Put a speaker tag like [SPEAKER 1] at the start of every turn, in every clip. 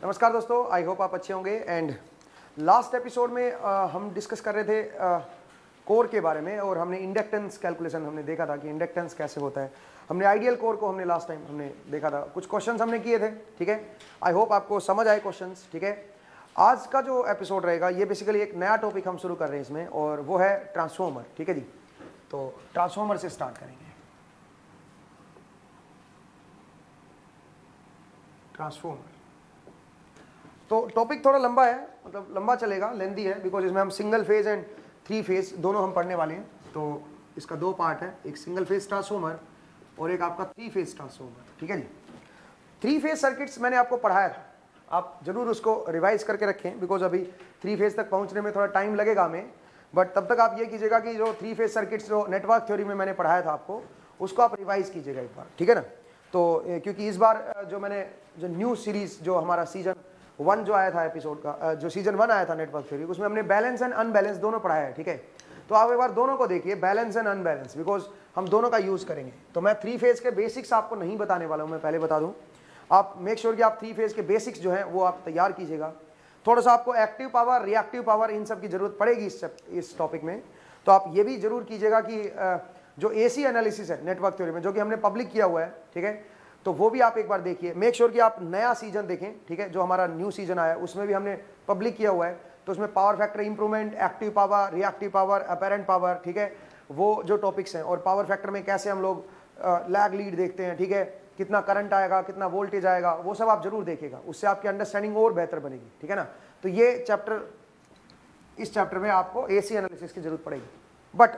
[SPEAKER 1] नमस्कार दोस्तों, I hope आप अच्छे होंगे। एंड लास्ट एपिसोड में हम डिस्कस कर रहे थे कोर के बारे में, और हमने इंडक्टेंस कैलकुलेशन हमने देखा था कि इंडक्टेंस कैसे होता है। हमने आइडियल कोर को हमने लास्ट टाइम हमने देखा था, कुछ क्वेश्चंस हमने किए थे। ठीक है, आई होप आपको समझ आए क्वेश्चंस। ठीक है, आज का जो एपिसोड रहेगा ये बेसिकली एक नया टॉपिक हम शुरू कर रहे हैं इसमें, और वो है ट्रांसफॉर्मर। ठीक है जी, तो ट्रांसफॉर्मर से स्टार्ट करेंगे। ट्रांसफॉर्मर तो टॉपिक थोड़ा लंबा है, मतलब लंबा चलेगा, लेंदी है, बिकॉज इसमें हम single phase and three phase दोनों हम पढ़ने वाले हैं। तो इसका दो पार्ट है, एक सिंगल फेज ट्रांसफॉर्मर और एक आपका थ्री फेज ट्रांसफॉर्मर। ठीक है जी, थ्री फेज सर्किट्स मैंने आपको पढ़ाया था, आप जरूर उसको रिवाइज करके रखें, बिकॉज अभी थ्री फेज तक पहुंचने में थोड़ा टाइम लगेगा हमें। बट तब तक आप ये कीजिएगा कि जो थ्री फेज सर्किट्स जो नेटवर्क थ्योरी में मैंने पढ़ाया था आपको, उसको आप रिवाइज कीजिएगा एक बार। ठीक है ना, तो क्योंकि इस बार जो मैंने जो न्यू सीरीज जो हमारा सीजन 1 जो आया था एपिसोड का, जो सीजन 1 आया था नेटवर्क थ्योरी, उसमें हमने बैलेंस एंड अनबैलेंस दोनों पढ़ाया है। ठीक है, तो आप एक बार दोनों को देखिए, बैलेंस एंड अनबैलेंस, बिकॉज हम दोनों का यूज करेंगे। तो मैं थ्री फेज के बेसिक्स आपको नहीं बताने वाला हूं, मैं पहले बता दूं। आप मेक श्योर कि आप थ्री फेज के बेसिक्स जो है वो आप तैयार कीजिएगा। थोड़ा सा आपको एक्टिव पावर, रिएक्टिव पावर, इन सब की जरूरत पड़ेगी इस टॉपिक में। तो आप ये भी जरूर कीजिएगा कि जो एसी एनालिसिस है नेटवर्क थ्योरी में, जो कि हमने पब्लिक किया हुआ है, ठीक है, तो वो भी आप एक बार देखिए। मेक श्योर कि आप नया सीजन देखें। ठीक है, जो हमारा न्यू सीजन आया उसमें भी हमने पब्लिक किया हुआ है। तो उसमें power factor improvement, active power, reactive power, apparent power, ठीक है, वो जो टॉपिक्स हैं, और पावर फैक्टर में कैसे हम लोग लैग लीड देखते हैं, ठीक है, कितना करंट आएगा, कितना वोल्टेज आएगा, वो सब आप जरूर देखिएगा, उससे आपकी अंडरस्टैंडिंग और बेहतर बनेगी। ठीक है ना, तो ये चैप्टर, इस चैप्टर में आपको एसी एनालिसिस की जरूरत पड़ेगी, बट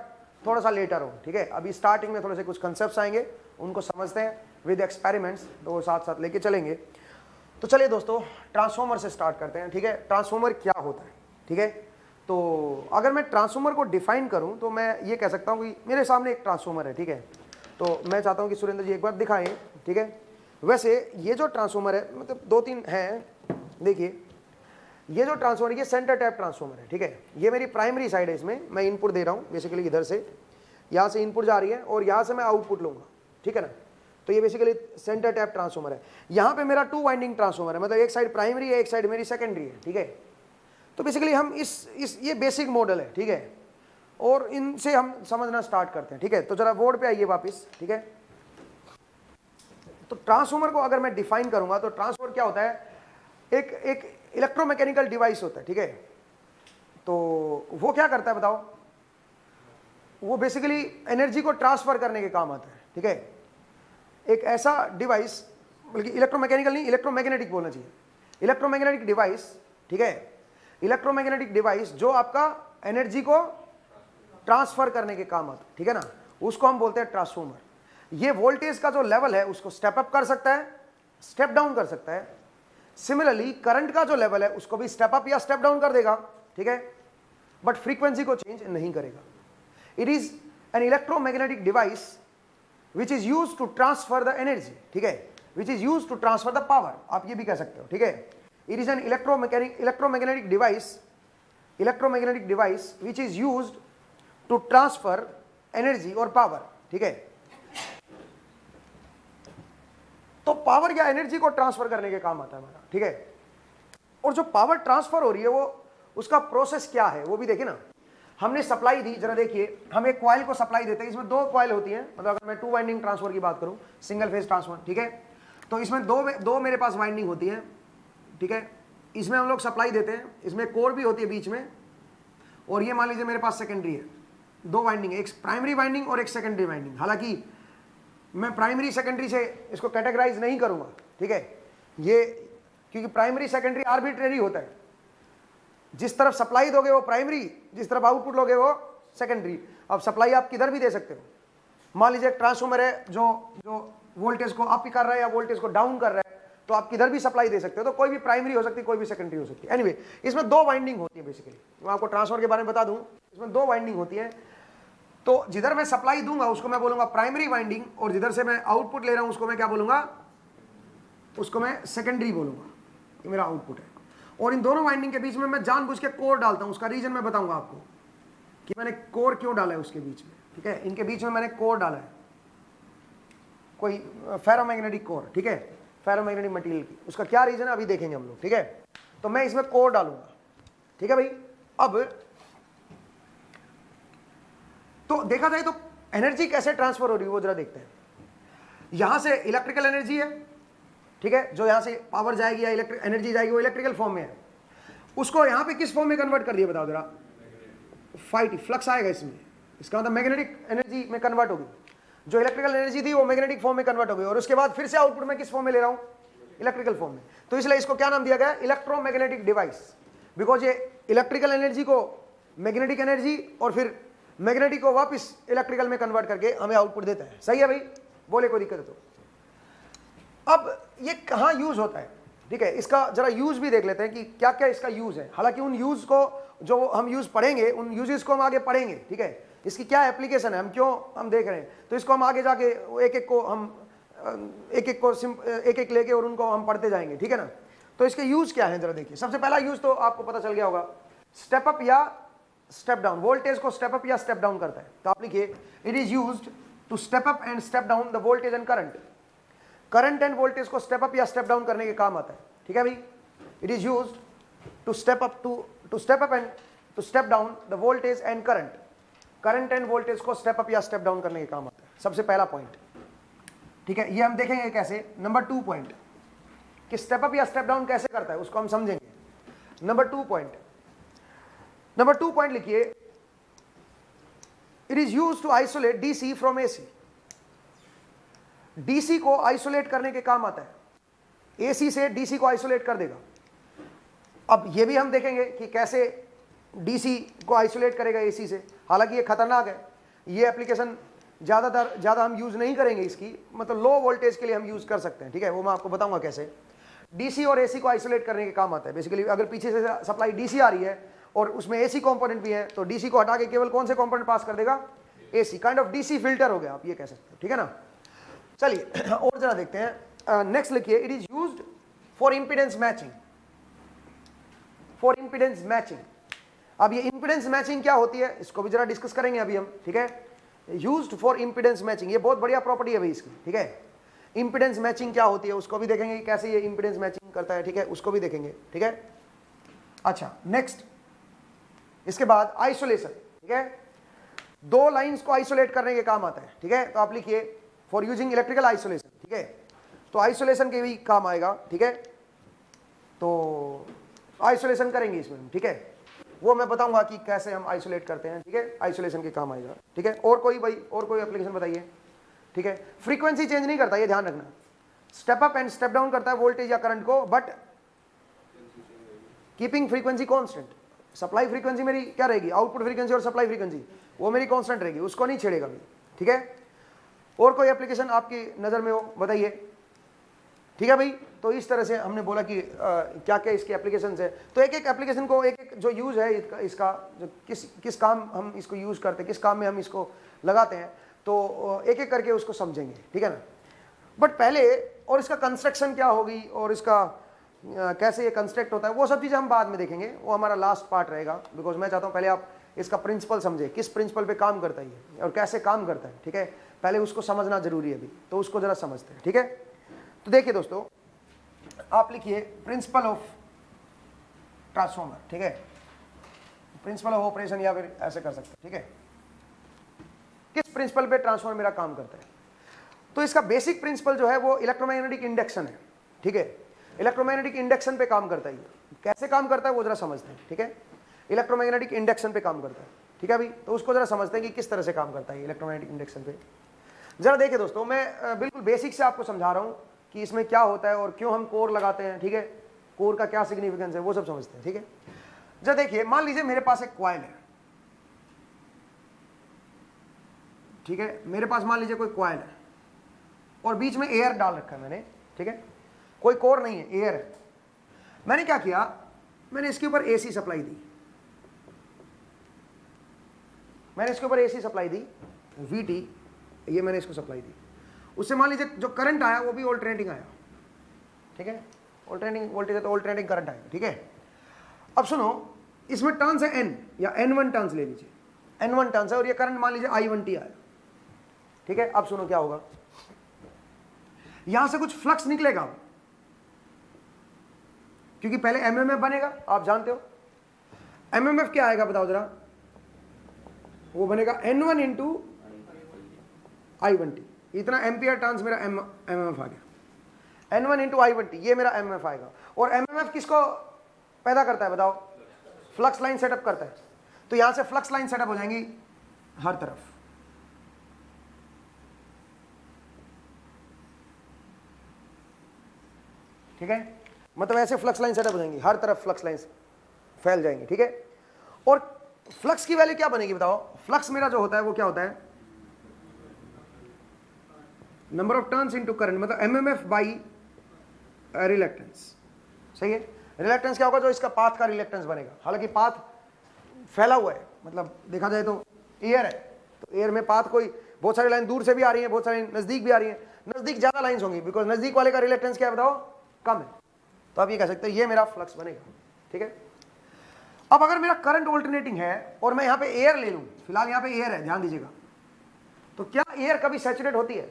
[SPEAKER 1] थोड़ा सा लेटर हो। ठीक है, अभी स्टार्टिंग में थोड़े से कुछ कंसेप्ट्स आएंगे, उनको समझते हैं विद एक्सपेरिमेंट्स, तो साथ साथ लेके चलेंगे। तो चलिए दोस्तों, ट्रांसफॉर्मर से स्टार्ट करते हैं। ठीक है, ट्रांसफॉर्मर क्या होता है। ठीक है, तो अगर मैं ट्रांसफॉर्मर को डिफाइन करूं तो मैं ये कह सकता हूं कि मेरे सामने एक ट्रांसफॉर्मर है। ठीक है, तो मैं चाहता हूं कि सुरेंद्र जी एक बार दिखाएं। ठीक है, वैसे ये जो ट्रांसफॉर्मर है, मतलब दो तीन हैं, देखिए ये जो ट्रांसफॉर्मर, ये सेंटर टैप ट्रांसफॉर्मर है। ठीक है, ये मेरी प्राइमरी साइड है, इसमें मैं इनपुट दे रहा हूँ बेसिकली, इधर से यहाँ से इनपुट जा रही है और यहाँ से मैं आउटपुट लूंगा। ठीक है ना, तो ये बेसिकली सेंटर टैप ट्रांसफॉर्मर है। यहाँ पे मेरा टू वाइंडिंग ट्रांसफॉर्मर है, मतलब एक साइड प्राइमरी है, एक साइड मेरी सेकेंडरी है। ठीक है, तो बेसिकली हम इस ये बेसिक मॉडल है। ठीक है, और इनसे हम समझना स्टार्ट करते हैं। ठीक है, तो जरा बोर्ड पे आइए वापिस। ठीक है, तो ट्रांसफॉर्मर को अगर मैं डिफाइन करूंगा तो ट्रांसफॉर्मर क्या होता है, एक इलेक्ट्रोमैकेनिकल डिवाइस होता है। ठीक है, तो वो क्या करता है बताओ, वो बेसिकली एनर्जी को ट्रांसफर करने के काम आता है। ठीक है, एक ऐसा डिवाइस, बल्कि इलेक्ट्रोमैकेनिकल नहीं, इलेक्ट्रोमैग्नेटिक बोलना चाहिए, इलेक्ट्रोमैग्नेटिक डिवाइस। ठीक है, इलेक्ट्रोमैग्नेटिक डिवाइस जो आपका एनर्जी को ट्रांसफर करने के काम आता है। ठीक है ना, उसको हम बोलते हैं ट्रांसफॉर्मर। ये वोल्टेज का जो लेवल है उसको स्टेप अप कर सकता है, स्टेप डाउन कर सकता है। सिमिलरली करंट का जो लेवल है उसको भी स्टेप अप या स्टेप डाउन कर देगा। ठीक है, बट फ्रीक्वेंसी को चेंज नहीं करेगा। It is an electromagnetic device which is used to transfer the energy. ठीक है, which is used to transfer the power, आप ये भी कह सकते हो। ठीक है, it is an electromagnetic device which is used to transfer energy और power। ठीक है, तो पावर या एनर्जी को ट्रांसफर करने के काम आता है हमारा। ठीक है, और जो पावर ट्रांसफर हो रही है वो, उसका प्रोसेस क्या है वो भी देखिए ना। हमने सप्लाई दी, जरा देखिए, हम एक कॉइल को सप्लाई देते हैं, इसमें दो कॉइल होती हैं, मतलब अगर मैं टू वाइंडिंग ट्रांसफर की बात करूं, सिंगल फेज ट्रांसफर। ठीक है, तो इसमें दो मेरे पास वाइंडिंग होती है। ठीक है, इसमें हम लोग सप्लाई देते हैं, इसमें कोर भी होती है बीच में, और ये मान लीजिए मेरे पास सेकेंडरी है, दो वाइंडिंग, एक प्राइमरी वाइंडिंग और एक सेकेंडरी वाइंडिंग। हालांकि मैं प्राइमरी सेकेंडरी से इसको कैटेगराइज नहीं करूंगा। ठीक है, ये क्योंकि प्राइमरी सेकेंडरी आर्बिट्रेरी होता है, जिस तरफ सप्लाई दोगे वो प्राइमरी, जिस तरफ आउटपुट लोगे वो सेकेंडरी। अब सप्लाई आप किधर भी दे सकते हो। मान लीजिए ट्रांसफॉर्मर है जो वोल्टेज को अप कर रहा है या वोल्टेज को डाउन कर रहा है, तो आप किधर भी सप्लाई दे सकते हो। तो कोई भी प्राइमरी हो सकती है, कोई भी सेकेंडरी हो सकती है। एनीवे, इसमें दो वाइंडिंग होती है बेसिकली। मैं आपको ट्रांसफॉर्मर के बारे में बता दूं, इसमें दो वाइंडिंग होती है। तो जिधर मैं सप्लाई दूंगा उसको मैं बोलूंगा प्राइमरी वाइंडिंग, और जिधर से मैं आउटपुट ले रहा हूं उसको मैं क्या बोलूंगा, उसको मैं सेकेंडरी बोलूंगा। ये मेरा आउटपुट है, और इन दोनों वाइंडिंग के बीच में मैं जानबूझ के कोर डालता हूं। उसका रीजन मैं बताऊंगा आपको कि मैंने कोर क्यों डाला है उसके बीच में। ठीक है, इनके बीच में मैंने कोर डाला है, कोई फेरोमैग्नेटिक कोर। ठीक है, फेरोमैग्नेटिक मटेरियल की। उसका क्या रीजन है अभी देखेंगे हम लोग, ठीक है। तो मैं इसमें कोर डालूंगा, ठीक है भाई। अब तो देखा जाए तो एनर्जी कैसे ट्रांसफर हो रही है वो जरा देखते हैं। यहां से इलेक्ट्रिकल एनर्जी है, ठीक है, जो यहां से पावर जाएगी या इलेक्ट्रिक एनर्जी जाएगी वो इलेक्ट्रिकल फॉर्म में है। उसको यहां पे किस फॉर्म में कन्वर्ट कर दिया बताओ जरा? फाइट फ्लक्स आएगा इसमें, इसका मतलब मैग्नेटिक एनर्जी में कन्वर्ट होगी। जो इलेक्ट्रिकल एनर्जी थी वो मैग्नेटिक फॉर्म में कन्वर्ट हो गई और उसके बाद फिर से आउटपुट में किस फॉर्म में ले रहा हूं? इलेक्ट्रिकल फॉर्म में। तो इसलिए इसको क्या नाम दिया गया? Electromagnetic device. बिकॉज ये इलेक्ट्रिकल एनर्जी को मैग्नेटिक एनर्जी और फिर मैग्नेटिक को वापस इलेक्ट्रिकल में कन्वर्ट करके हमें आउटपुट देता है। सही है भाई, बोले कोई दिक्कत है तो। अब ये कहाँ यूज होता है, ठीक है, इसका जरा यूज भी देख लेते हैं कि क्या क्या इसका यूज है। हालांकि उन यूज को जो हम यूज पढ़ेंगे उन यूजेस को हम आगे पढ़ेंगे, ठीक है। इसकी क्या एप्लीकेशन है, हम क्यों हम देख रहे हैं, तो इसको हम आगे जाके एक एक लेके और उनको हम पढ़ते जाएंगे, ठीक है ना। तो इसके यूज क्या है जरा देखिए। सबसे पहला यूज तो आपको पता चल गया होगा, स्टेप अप या स्टेप डाउन। वोल्टेज को स्टेप अप या स्टेप डाउन करता है। तो आप लिखिए, it is used to step up and step down the voltage and current. Current and voltage को स्टेप अप या स्टेप डाउन करने के काम आता है, ठीक है भाई। It is used to step up and to step down the voltage and current. Current and voltage को स्टेप अप या स्टेप डाउन करने के काम आता है, सबसे पहला पॉइंट, ठीक है। ये हम देखेंगे कैसे। नंबर 2 पॉइंट कि स्टेप अप या स्टेप डाउन कैसे करता है उसको हम समझेंगे। नंबर 2 पॉइंट लिखिए, it is used to isolate DC from AC. DC को आइसोलेट करने के काम आता है, एसी से डीसी को आइसोलेट कर देगा। अब ये भी हम देखेंगे कि कैसे डीसी को आइसोलेट करेगा एसी से। हालांकि ये खतरनाक है, ये एप्लीकेशन ज़्यादा हम यूज़ नहीं करेंगे इसकी, मतलब लो वोल्टेज के लिए हम यूज़ कर सकते हैं, ठीक है। वो मैं आपको बताऊंगा कैसे। डीसी और एसी को आइसोलेट करने के काम आता है बेसिकली। अगर पीछे से सप्लाई डीसी आ रही है और उसमें एसी कंपोनेंट भी है तो डीसी को हटा के केवल कौन से कंपोनेंट पास कर देगा? AC. Kind of DC filter हो गया, आप ये कह सकते हैं, ठीक है ना। चलिए और जरा देखते हैं। नेक्स्ट लिखिए, it is used for impedance matching. For impedance matching. अब ये इंपीडेंस मैचिंग क्या होती है इसको भी जरा डिस्कस करेंगे अभी हम, ठीक है। यूज्ड फॉर इंपीडेंस मैचिंग, ये बहुत बढ़िया प्रॉपर्टी है भाई इसकी, ठीक है। इंपीडेंस मैचिंग क्या होती है उसको भी देखेंगे, कैसे ये इंपीडेंस मैचिंग करता है, ठीक है, उसको भी देखेंगे, ठीक है। अच्छा, नेक्स्ट इसके बाद आइसोलेशन, ठीक है। दो लाइंस को आइसोलेट करने के काम आता है, ठीक है। तो आप लिखिए, फॉर यूजिंग इलेक्ट्रिकल आइसोलेशन, ठीक है। तो आइसोलेशन के भी काम आएगा, ठीक है। तो आइसोलेशन करेंगे इसमें, ठीक है। वो मैं बताऊंगा कि कैसे हम आइसोलेट करते हैं, ठीक है। आइसोलेशन के काम आएगा, ठीक है। और कोई भाई और कोई एप्लीकेशन बताइए, ठीक है। फ्रीक्वेंसी चेंज नहीं करता, ये ध्यान रखना। Step up and step down करता है वोल्टेज या करंट को, but keeping frequency constant. Supply frequency मेरी क्या रहेगी? आउटपुट फ्रीक्वेंसी और सप्लाई फ्रीक्वेंसी वो मेरी कांस्टेंट रहेगी, उसको नहीं छेड़ेगा भी, ठीक है। और कोई एप्लीकेशन आपकी नज़र में हो बताइए, ठीक है भाई। तो इस तरह से हमने बोला कि क्या क्या इसकी एप्लीकेशंस है। तो एक एक एप्लीकेशन को एक एक जो यूज़ है इसका जो किस काम हम इसको यूज़ करते हैं, किस काम में हम इसको लगाते हैं, तो एक एक करके उसको समझेंगे, ठीक है ना। बट पहले और इसका कंस्ट्रक्शन क्या होगी और इसका कैसे ये कंस्ट्रक्ट होता है वो सब चीज़ें हम बाद में देखेंगे, वो हमारा लास्ट पार्ट रहेगा। बिकॉज मैं चाहता हूँ पहले आप इसका प्रिंसिपल समझे, किस प्रिंसिपल पे काम करता है ये और कैसे काम करता है, ठीक है। पहले उसको समझना जरूरी है अभी, तो उसको जरा समझते हैं, ठीक है। तो देखिए दोस्तों, आप लिखिए प्रिंसिपल ऑफ ट्रांसफॉर्मर, ठीक है। प्रिंसिपल ऑफ ऑपरेशन या फिर ऐसे कर सकते हैं, ठीक है। किस प्रिंसिपल पे ट्रांसफॉर्मर मेरा काम करता है? तो इसका बेसिक प्रिंसिपल जो है वो इलेक्ट्रोमैग्नेटिक इंडक्शन है, ठीक है। इलेक्ट्रोमैग्नेटिक इंडक्शन पे काम करता है। कैसे काम करता है वो जरा समझते हैं, ठीक है। इलेक्ट्रोमैग्नेटिक इंडक्शन पे काम करता है, ठीक है भाई। तो उसको जरा समझते हैं कि किस तरह से काम करता है इलेक्ट्रोमैग्नेटिक इंडक्शन पे। जरा देखिए दोस्तों, मैं बिल्कुल बेसिक से आपको समझा रहा हूँ कि इसमें क्या होता है और क्यों हम कोर लगाते हैं, ठीक है। कोर का क्या सिग्निफिकेंस है वो सब समझते हैं, ठीक है। जरा देखिए, मान लीजिए मेरे पास एक कॉइल है, ठीक है। मेरे पास मान लीजिए कोई कॉइल है और बीच में एयर डाल रखा है मैंने, ठीक है। कोई कोर नहीं है, एयर है। मैंने क्या किया, मैंने इसके ऊपर एसी सप्लाई दी, मैंने इसके ऊपर एसी सप्लाई दी, वीटी, ये मैंने इसको सप्लाई दी। उससे मान लीजिए जो करंट आया वो भी ऑल्टरनेटिंग आया, ठीक है। ऑल्टरनेटिंग वोल्टेज है तो ऑल्टरनेटिंग करंट आएगा, ठीक है। अब सुनो, इसमें टर्न्स है n या n1 टर्न्स ले लीजिए, n1 टर्न्स है और ये करंट मान लीजिए I1t आया, ठीक है। अब सुनो क्या होगा, यहां से कुछ फ्लक्स निकलेगा, क्योंकि पहले एमएमएफ बनेगा, आप जानते हो एमएमएफ क्या आएगा बताओ जरा, वो बनेगा N1 इंटू I1T, इतना एम्पियर टर्न्स मेरा एमएमएफ आ गया, N1 इंटू I1T, ये मेरा एमएमएफ आएगा। और एमएमएफ किसको पैदा करता है बताओ, फ्लक्स लाइन सेटअप करता है। तो यहां से फ्लक्स लाइन सेटअप हो जाएंगी हर तरफ, ठीक है, मतलब ऐसे फ्लक्स लाइन सेटअप हो जाएंगी हर तरफ, फ्लक्स लाइन फैल जाएंगी, ठीक है। और फ्लक्स की वैल्यू क्या बनेगी बताओ, फ्लक्स मेरा जो होता है वो क्या होता है, number of turns into current, मतलब एमएमएफ बाई रिलक्टेंस, सही है। रिलक्टेंस क्या होगा, जो इसका पाथ का रिलक्टेंस बनेगा, हालांकि पाथ फैला हुआ है, मतलब देखा जाए तो एयर है, तो एयर में पाथ कोई बहुत सारी लाइन दूर से भी आ रही है, बहुत सारी नजदीक भी आ रही है, नजदीक ज्यादा लाइंस होंगी बिकॉज नजदीक वाले का रिलक्टेंस क्या है बताओ, कम है। तो आप ये कह सकते हो ये मेरा फ्लक्स बनेगा, ठीक है। अब अगर मेरा करंट ऑल्टरनेटिंग है और मैं यहाँ पे एयर ले लूं, फिलहाल यहाँ पे एयर है, ध्यान दीजिएगा, तो क्या एयर कभी सैचुरेट होती है,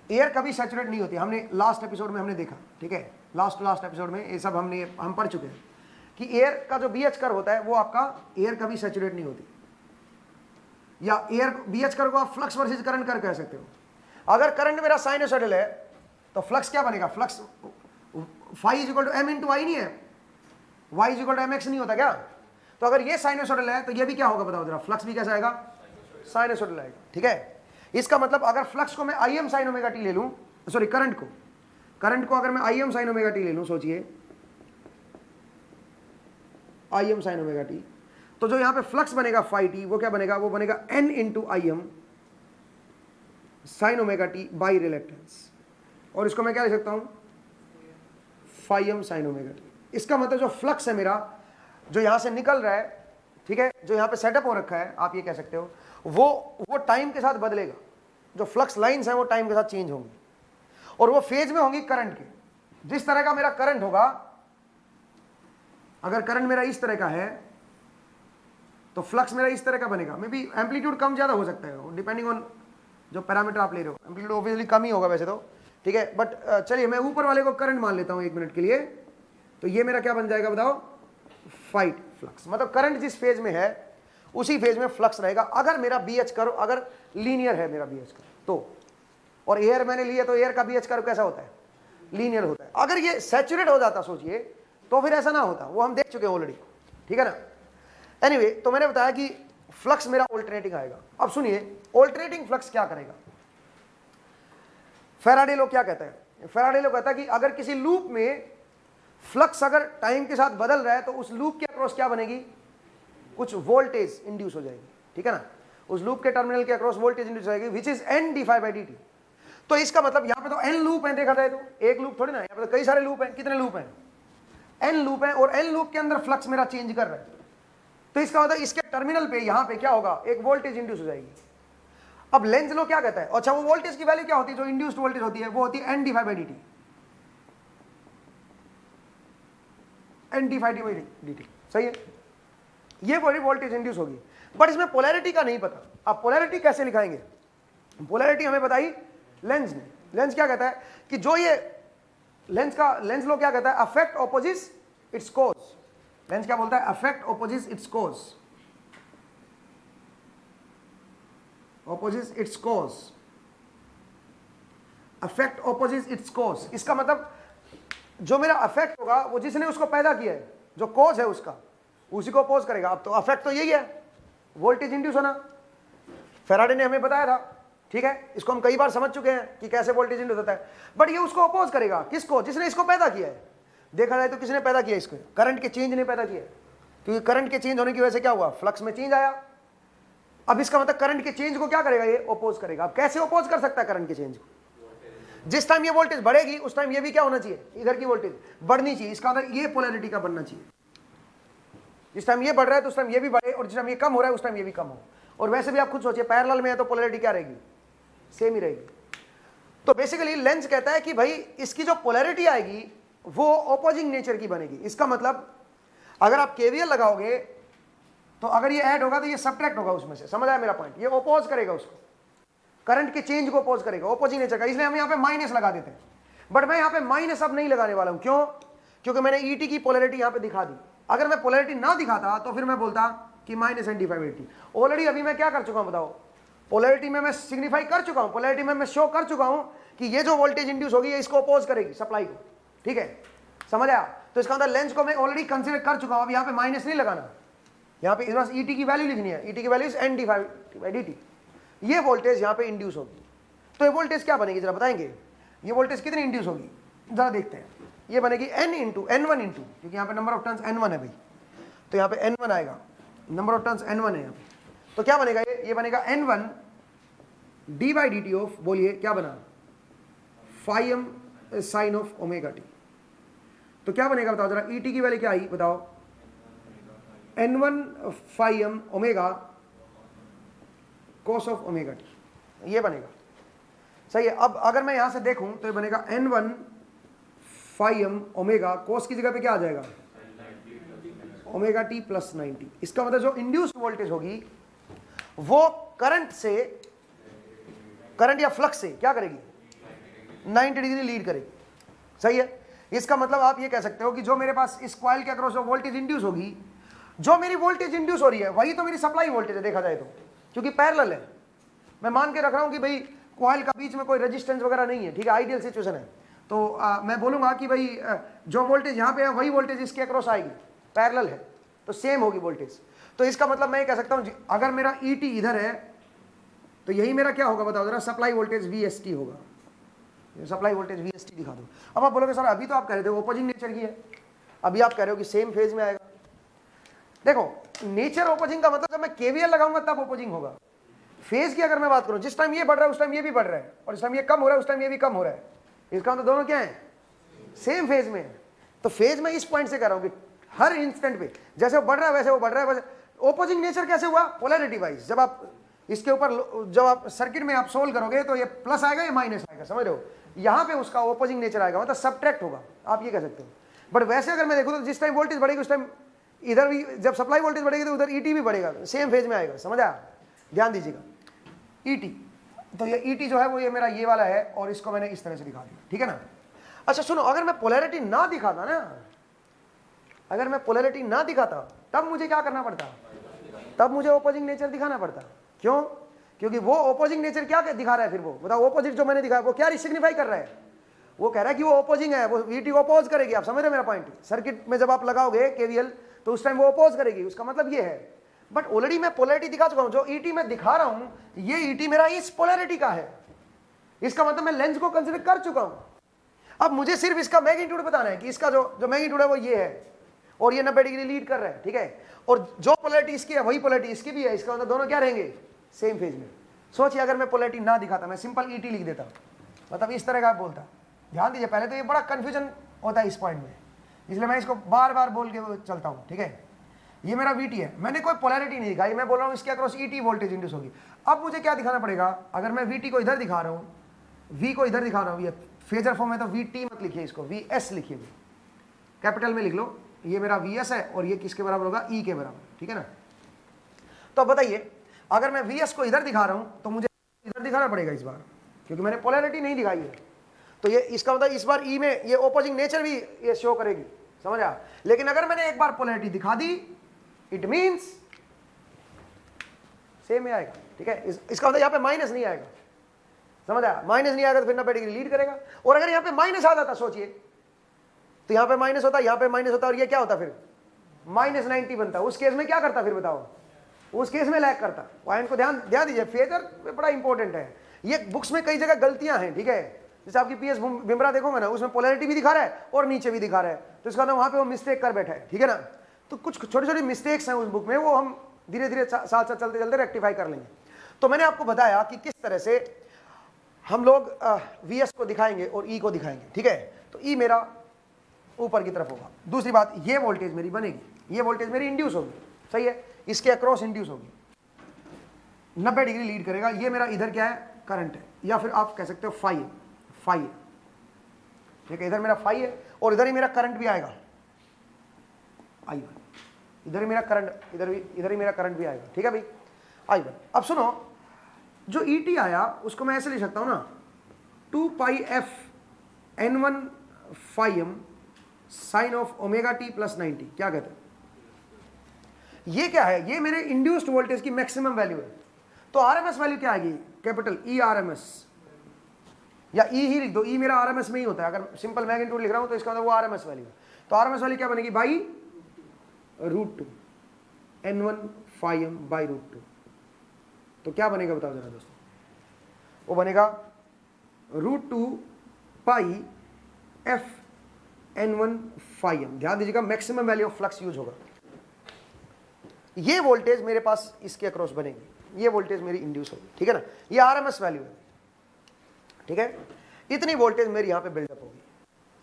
[SPEAKER 1] एयर कभी सैचुरेट नहीं होती। हमने लास्ट एपिसोड में हमने देखा, ठीक है, लास्ट एपिसोड में ये सब हम पढ़ चुके हैं कि एयर का जो BH कर्व होता है वो आपका एयर कभी सैचुरेट नहीं होती, या एयर BH कर्व को आप फ्लक्स वर्सेस करंट कर्व कह सकते हो। अगर करंट मेरा साइनोसॉइडल है तो फ्लक्स क्या बनेगा, flux phi is equal to m into I नहीं है, y is equal to mx नहीं होता क्या। तो अगर ये साइनोसॉइडल है तो ये भी क्या होगा बताओ जरा, फ्लक्स भी कैसा आएगा, साइनोसॉइडल आएगा, ठीक है। इसका मतलब अगर फ्लक्स को मैं Im sin ओमेगा t ले लूं, सॉरी करंट को अगर मैं Im sin ओमेगा t ले लूं, सोचिए Im sin ओमेगा t, तो जो यहां पे फ्लक्स बनेगा फाई t वो क्या बनेगा, वो बनेगा n into Im sin omega t by reluctance, और इसको मैं क्या लिख सकता हूं, phi m sin omega t। इसका मतलब जो फ्लक्स है मेरा, जो यहां से निकल रहा है, ठीक है, जो यहां पे सेटअप हो रखा है, आप ये कह सकते हो, वो टाइम के साथ बदलेगा। जो फ्लक्स लाइंस हैं वो टाइम के साथ चेंज होंगी और वो फेज में होंगी करंट के। जिस तरह का मेरा करंट होगा, अगर करंट मेरा इस तरह का है तो फ्लक्स मेरा इस तरह का बनेगा। मे बी एम्पलीट्यूड कम ज्यादा हो सकता है डिपेंडिंग ऑन जो पैरामीटर आप ले रहे हो, एम्पलीट्यूड ऑब्वियसली कम ही होगा वैसे तो, ठीक है। बट चलिए मैं ऊपर वाले को करंट मान लेता हूं 1 मिनट के लिए, तो ये मेरा क्या बन जाएगा बताओ, फाइट फ्लक्स, मतलब करंट जिस फेज में है उसी फेज में फ्लक्स रहेगा। अगर मेरा BH कर्व अगर लीनियर है मेरा BH कर्व तो, और एयर मैंने लिया तो एयर का BH कर्व कैसा होता है, लीनियर होता है। अगर ये सैचुरेट हो जाता सोचिए तो फिर ऐसा ना होता, वो हम देख चुके हैं ऑलरेडी, ठीक है ना। एनीवे, तो मैंने बताया कि फ्लक्स मेरा ऑल्टरनेटिंग आएगा। अब सुनिए ऑल्टरनेटिंग फ्लक्स क्या करेगा, फैराडे लॉ क्या कहता है, फैराडे लॉ कहता है कि अगर किसी लूप में फ्लक्स अगर टाइम के साथ बदल रहा है तो उस लूप के अक्रॉस क्या बनेगी, कुछ वोल्टेज इंड्यूस हो जाएगी, ठीक है ना। उस लूप के टर्मिनल के अक्रॉस वोल्टेज इंड्यूस हो जाएगी which is n d phi by dt। तो इसका मतलब यहां पे तो n लूप है, देखा जाए तो एक लूप थोड़ी ना, यहां पे तो कई सारे लूप हैं। कितने लूप हैं, n लूप हैं, और n लूप के अंदर फ्लक्स मेरा चेंज कर रहा है। तो इसका मतलब इसके टर्मिनल पे यहां पे क्या होगा, एक वोल्टेज इंड्यूस हो जाएगी। अब लेंज लॉ क्या कहता है, अच्छा वो वोल्टेज की वैल्यू क्या होती है, जो इंड्यूस्ड वोल्टेज होती है वो होती है n d phi by dt, n d phi by dt, सही है। ये पूरी वोल्टेज इंड्यूस होगी, बट इसमें पोलैरिटी का नहीं पता। अब पोलैरिटी कैसे लिखाएंगे, पोलैरिटी हमें बताई लेंज ने। लेंज क्या कहता है कि जो ये लेंज लॉ क्या कहता है, affect opposites it's cause. Length क्या बोलता है, affect opposites it's cause, opposites it's cause, affect opposites it's cause. इसका मतलब जो मेरा अफेक्ट होगा वो जिसने उसको पैदा किया है, जो कॉज है उसका, उसी को अपोज करेगा। अब तो अफेक्ट तो यही है, वोल्टेज इंड्यूस होना, फैराडे ने हमें बताया था, ठीक है। इसको हम कई बार समझ चुके हैं कि कैसे वोल्टेज इंड्यूस होता है, बट ये उसको अपोज करेगा, किसको, जिसने इसको पैदा किया है। देखा जाए तो किसने पैदा किया इसको, करंट के चेंज ने पैदा किया, क्योंकि करंट के चेंज होने की वजह से क्या हुआ, फ्लक्स में चेंज आया। अब इसका मतलब करंट के चेंज को क्या करेगा, ये अपोज करेगा। अब कैसे अपोज कर सकता है करंट के चेंज को, जिस टाइम ये वोल्टेज बढ़ेगी उस टाइम ये भी क्या होना चाहिए, इधर की वोल्टेज बढ़नी चाहिए। इसका मतलब ये पोलैरिटी का बनना चाहिए, जिस टाइम ये बढ़ रहा है तो उस टाइम ये भी बढ़े, और जिस टाइम ये कम हो रहा है उस टाइम ये भी कम हो। और वैसे भी आप खुद सोचिए पैरेलल में है तो पोलैरिटी क्या रहेगी, सेम ही रहेगी। तो बेसिकली लेंज कहता है कि भाई इसकी जो पोलैरिटी आएगी वो ऑपोजिंग नेचर की बनेगी। इसका मतलब अगर आप केवीएल लगाओगे तो अगर ये ऐड होगा तो ये सब्ट्रैक्ट होगा उसमें से, समझ आया मेरा पॉइंट। ये अपोज करेगा उसको, करंट के चेंज को अपोज करेगा, ऑपोजिंग नेचर का। इसलिए हम यहाँ पे माइनस लगा देते हैं, बट मैं यहाँ पे माइनस अब नहीं लगाने वाला हूं। क्यों, क्योंकि मैंने ET की पोलैरिटी यहां पे दिखा दी। अगर मैं पोलैरिटी ना दिखाता तो फिर मैं बोलता कि माइनस ND580। ऑलरेडी अभी मैं क्या कर चुका हूं बताओ, पोलैरिटी में मैं सिग्निफाई कर चुका हूं, पोलैरिटी में मैं शो कर चुका हूं कि ये जो वोल्टेज इंड्यूस होगी ये इसको अपोज करेगी, सप्लाई को। ठीक है, समझ आया? तो इसका मतलब लेंस को मैं ऑलरेडी कंसीडर कर चुका हूं, अब यहां पे माइनस नहीं लगाना, यहां पे बस ET की वैल्यू लिखनी है। ET की वैल्यू इज ND5dt। ये वोल्टेज यहां पे इंड्यूस होगी, तो ये वोल्टेज क्या बनेगी जरा बताएंगे? ये वोल्टेज कितनी इंड्यूस होगी जरा देखते हैं। ये बनेगी N इंटू N1 इंटू, क्योंकि यहाँ पे नंबर ऑफ टर्न्स N1 है भाई, तो यहाँ पे N1 आएगा, नंबर ऑफ टर्न्स N1 है यहाँ पे। तो क्या बनेगा ये बनेगा N1 d/dt ऑफ, बोलिए क्या बना, phi m sine of omega T. तो क्या बनेगा बताओ जरा, ET की वैल्यू क्या आई बताओ, N1 phi m omega cos of omega T, ये बनेगा। सही है। अब अगर मैं यहां से देखूं तो ये बनेगा N1 phi m omega, cos की जगह पे क्या आ जाएगा, ओमेगा टी प्लस 90। इसका मतलब जो इंड्यूस्ड वोल्टेज होगी वो करंट से, करंट या फ्लक्स से क्या करेगी, 90 डिग्री लीड करेगी। सही है। इसका मतलब आप ये कह सकते हो कि जो मेरे पास इस कॉइल के अक्रॉस जो वोल्टेज इंड्यूस होगी, जो मेरी वोल्टेज इंड्यूस हो रही है वही तो मेरी सप्लाई वोल्टेज है देखा जाए तो, क्योंकि पैरेलल है। मैं मान के रख रहा हूं कि भाई कॉइल का बीच में कोई रेजिस्टेंस वगैरह नहीं है, ठीक है, आइडियल सिचुएशन है। तो मैं बोलूंगा कि भाई जो वोल्टेज यहां पे है वही वोल्टेज इसके अक्रॉस आएगी, पैरेलल है तो सेम होगी वोल्टेज। तो इसका मतलब मैं ये कह सकता हूं अगर मेरा ET इधर है तो यही मेरा क्या होगा बताओ जरा, सप्लाई वोल्टेज VST होगा। सप्लाई वोल्टेज VST दिखा दो। अब आप बोलोगे सर अभी तो आप कह रहे थे ओपोजिंग नेचर की है, अभी आप कह रहे हो कि सेम फेज में आएगा। देखो नेचर ओपोजिंग का मतलब जब मैं KVL लगाऊंगा तब ओपोजिंग होगा। फेज की अगर मैं बात करूं, जिस टाइम ये बढ़ रहा है उस टाइम ये भी बढ़ रहा है, और जिस टाइम ये कम हो रहा है उस टाइम ये भी कम हो रहा है, इसका मतलब दोनों क्या है, सेम फेज में है। तो फेज मैं इस पॉइंट से कह रहा हूं कि हर इंस्टेंट पे जैसे वो बढ़ रहा है वैसे वो बढ़ रहा है। वैसे ओपोजिंग नेचर कैसे हुआ, पोलैरिटी वाइज। जब आप इसके ऊपर जब आप सर्किट में आप सोल्व करोगे तो ये प्लस आएगा, ये माइनस आएगा, समझ रहे हो? यहाँ पे उसका ओपोजिंग नेचर आएगा, मतलब सब्ट्रैक्ट होगा, आप ये कह सकते हो। बट वैसे अगर मैं देखूँ तो जिस टाइम वोल्टेज बढ़ेगी उस टाइम इधर भी, जब सप्लाई वोल्टेज बढ़ेगी तो उधर ET भी बढ़ेगा, सेम फेज में आएगा। समझ आया? ध्यान दीजिएगा। ET, तो ये ET जो है वो ये मेरा ये वाला है, और इसको मैंने इस तरह से दिखा दिया, ठीक है ना। अच्छा सुनो, अगर मैं पोलैरिटी ना दिखाता ना, अगर मैं पोलैरिटी ना दिखाता तब मुझे क्या करना पड़ता, तब मुझे ओपोजिंग नेचर दिखाना पड़ता। क्यों? क्योंकि वो ओपोजिंग नेचर क्या दिखा रहा है फिर, वो बताओ, ओपोजिट जो मैंने दिखाया वो क्या सिग्निफाई कर रहा है, वो कह रहा है कि वो ओपोजिंग है, वो VT को अपोज करेगी। आप समझ रहे हो मेरा पॉइंट? सर्किट में जब आप लगाओगे KVL तो उस टाइम वो अपोज करेगी, उसका मतलब ये है। बट ऑलरेडी मैं पोलैरिटी दिखा चुका हूं, जो ET मैं दिखा रहा हूं ये ET मेरा इस पोलैरिटी का है, इसका मतलब मैं लेंस को कंसीडर कर चुका हूं। अब मुझे सिर्फ इसका मैग्नीट्यूड बताना है कि इसका जो मैग्नीट्यूड है वो ये है, और ये 90 डिग्री लीड कर रहा है, ठीक है। और जो पोलैरिटी इसकी है वही पोलैरिटी इसकी भी है, इसका मतलब दोनों क्या रहेंगे, सेम फेज में। सोचिए अगर मैं पोलैरिटी ना दिखाता, मैं सिंपल ET लिख देता, मतलब इस तरह का आप बोलता। ध्यान दीजिए, पहले तो ये बड़ा कंफ्यूजन होता है इस पॉइंट में, इसलिए मैं इसको बार बार बोल के चलता हूँ, ठीक है। ये मेरा VT है, मैंने कोई पोलैरिटी नहीं दिखाई, मैं बोल रहा हूँ इसके अक्रॉस ET वोल्टेज इंड्यूस होगी। अब मुझे क्या दिखाना पड़ेगा, अगर मैं VT को इधर दिखा रहा हूँ, V को इधर दिखा रहा हूँ, ये फेजर फॉर्म में तो VT मत लिखिए, इसको VS लिखिए, कैपिटल में लिख लो। ये मेरा VS है और ये किसके बराबर होगा, E के बराबर, ठीक है ना। तो अब बताइए, अगर मैं VS को इधर दिखा रहा हूं तो मुझे इधर दिखाना पड़ेगा इस बार, क्योंकि मैंने पोलैरिटी नहीं दिखाई है। तो ये इसका मतलब इस बार E में ये ओपोजिंग नेचर भी ये शो करेगी, समझ आ। लेकिन अगर मैंने एक बार पोलैरिटी दिखा दी, इट मींस सेम में आएगा, ठीक है। इसका मतलब यहाँ पे माइनस नहीं आएगा, समझ आया? माइनस नहीं आएगा तो फिर 90 डिग्री लीड करेगा। और अगर यहाँ पे माइनस आ जाता, सोचिए, तो यहाँ पे माइनस होता, यहाँ पे माइनस होता, और ये क्या होता फिर -90 बनता। उस केस में क्या करता फिर बताओ, उस केस में लैग करता। पॉइंट को ध्यान दीजिए, फेजर बड़ा इंपॉर्टेंट है। ये बुक्स में कई जगह गलतियां हैं, ठीक है। जैसे आपकी PS बिमरा देखोगे ना, उसमें पोलैरिटी भी दिखा रहा है और नीचे भी दिखा रहा है, तो इसका मतलब वहां पे वो मिस्टेक कर बैठा है, ठीक है ना। तो कुछ छोटी छोटी मिस्टेक्स हैं उस बुक में, वो हम धीरे धीरे साथ साथ चलते चलते रेक्टिफाई कर लेंगे। तो मैंने आपको बताया कि किस तरह से हम लोग VS को दिखाएंगे और E को दिखाएंगे, ठीक है। तो E मेरा ऊपर की तरफ होगा। दूसरी बात, ये वोल्टेज मेरी बनेगी, ये वोल्टेज मेरी इंड्यूस होगी, सही है, इसके अक्रॉस इंड्यूस होगी, 90 डिग्री लीड करेगा। ये मेरा इधर क्या है, करंट है, या फिर आप कह सकते हो फाई है, ठीक है। इधर मेरा फाई है और इधर ही मेरा करंट भी आएगा, I1। इधर ही मेरा करंट, इधर ही मेरा करंट भी आएगा, ठीक है भाई, I1। अब सुनो, जो ET आया उसको मैं ऐसे लिख सकता हूं ना, 2 pi f N1 phi m sine of omega T plus 90, क्या कहते हैं? ये क्या है? ये मेरे इंड्यूस्ड वोल्टेज की मैक्सिमम वैल्यू है। तो आरएमएस वैल्यू क्या आएगी? कैपिटल ई आरएमएस, या ई ही लिख दो, ई मेरा आरएमएस में ही होता है। अगर सिंपल मैग्नीट्यूड लिख रहा हूं तो इसका मतलब वो आरएमएस वैल्यू है। तो आरएमएस वैल्यू क्या बनेगी? By √2 n1 phi m by √2। तो क्या बनेगा बताओ जरा दोस्तों? वो बनेगा √2 pi f n1 phi m। ध्यान दीजिएगा, maximum value of flux use होगा। ये वोल्टेज मेरे पास इसके अक्रॉस बनेगी, ये वोल्टेज मेरी इंड्यूस होगी, ठीक है ना? ये आरएमएस वैल्यू है, ठीक है? इतनी वोल्टेज मेरी यहां पे बिल्डअप होगी।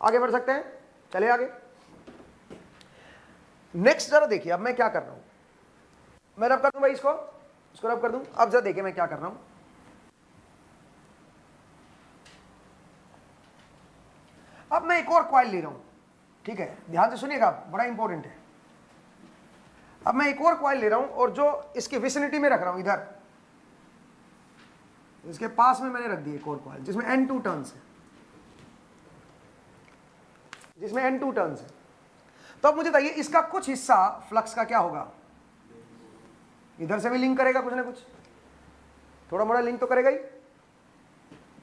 [SPEAKER 1] आगे बढ़ सकते हैं, चले आगे। नेक्स्ट जरा देखिए, अब मैं क्या कर रहा हूं, मैं रब कर दूं भाई, इसको रब कर दूं। अब जरा देखिए मैं क्या कर रहा हूं। अब मैं एक और कॉइल ले रहा हूं, ठीक है? ध्यान से सुनिएगा, बड़ा इंपॉर्टेंट है। अब मैं एक और कॉइल ले रहा हूं और जो इसकी विसिनिटी में रख रहा हूं, इधर इसके पास में मैंने रख दी एक और कॉइल जिसमें N2 टर्न्स है, जिसमें N2 टर्न्स है। तो अब मुझे बताइए, इसका कुछ हिस्सा फ्लक्स का क्या होगा? इधर से भी लिंक करेगा कुछ ना कुछ, थोड़ा मोड़ा लिंक तो करेगा ही।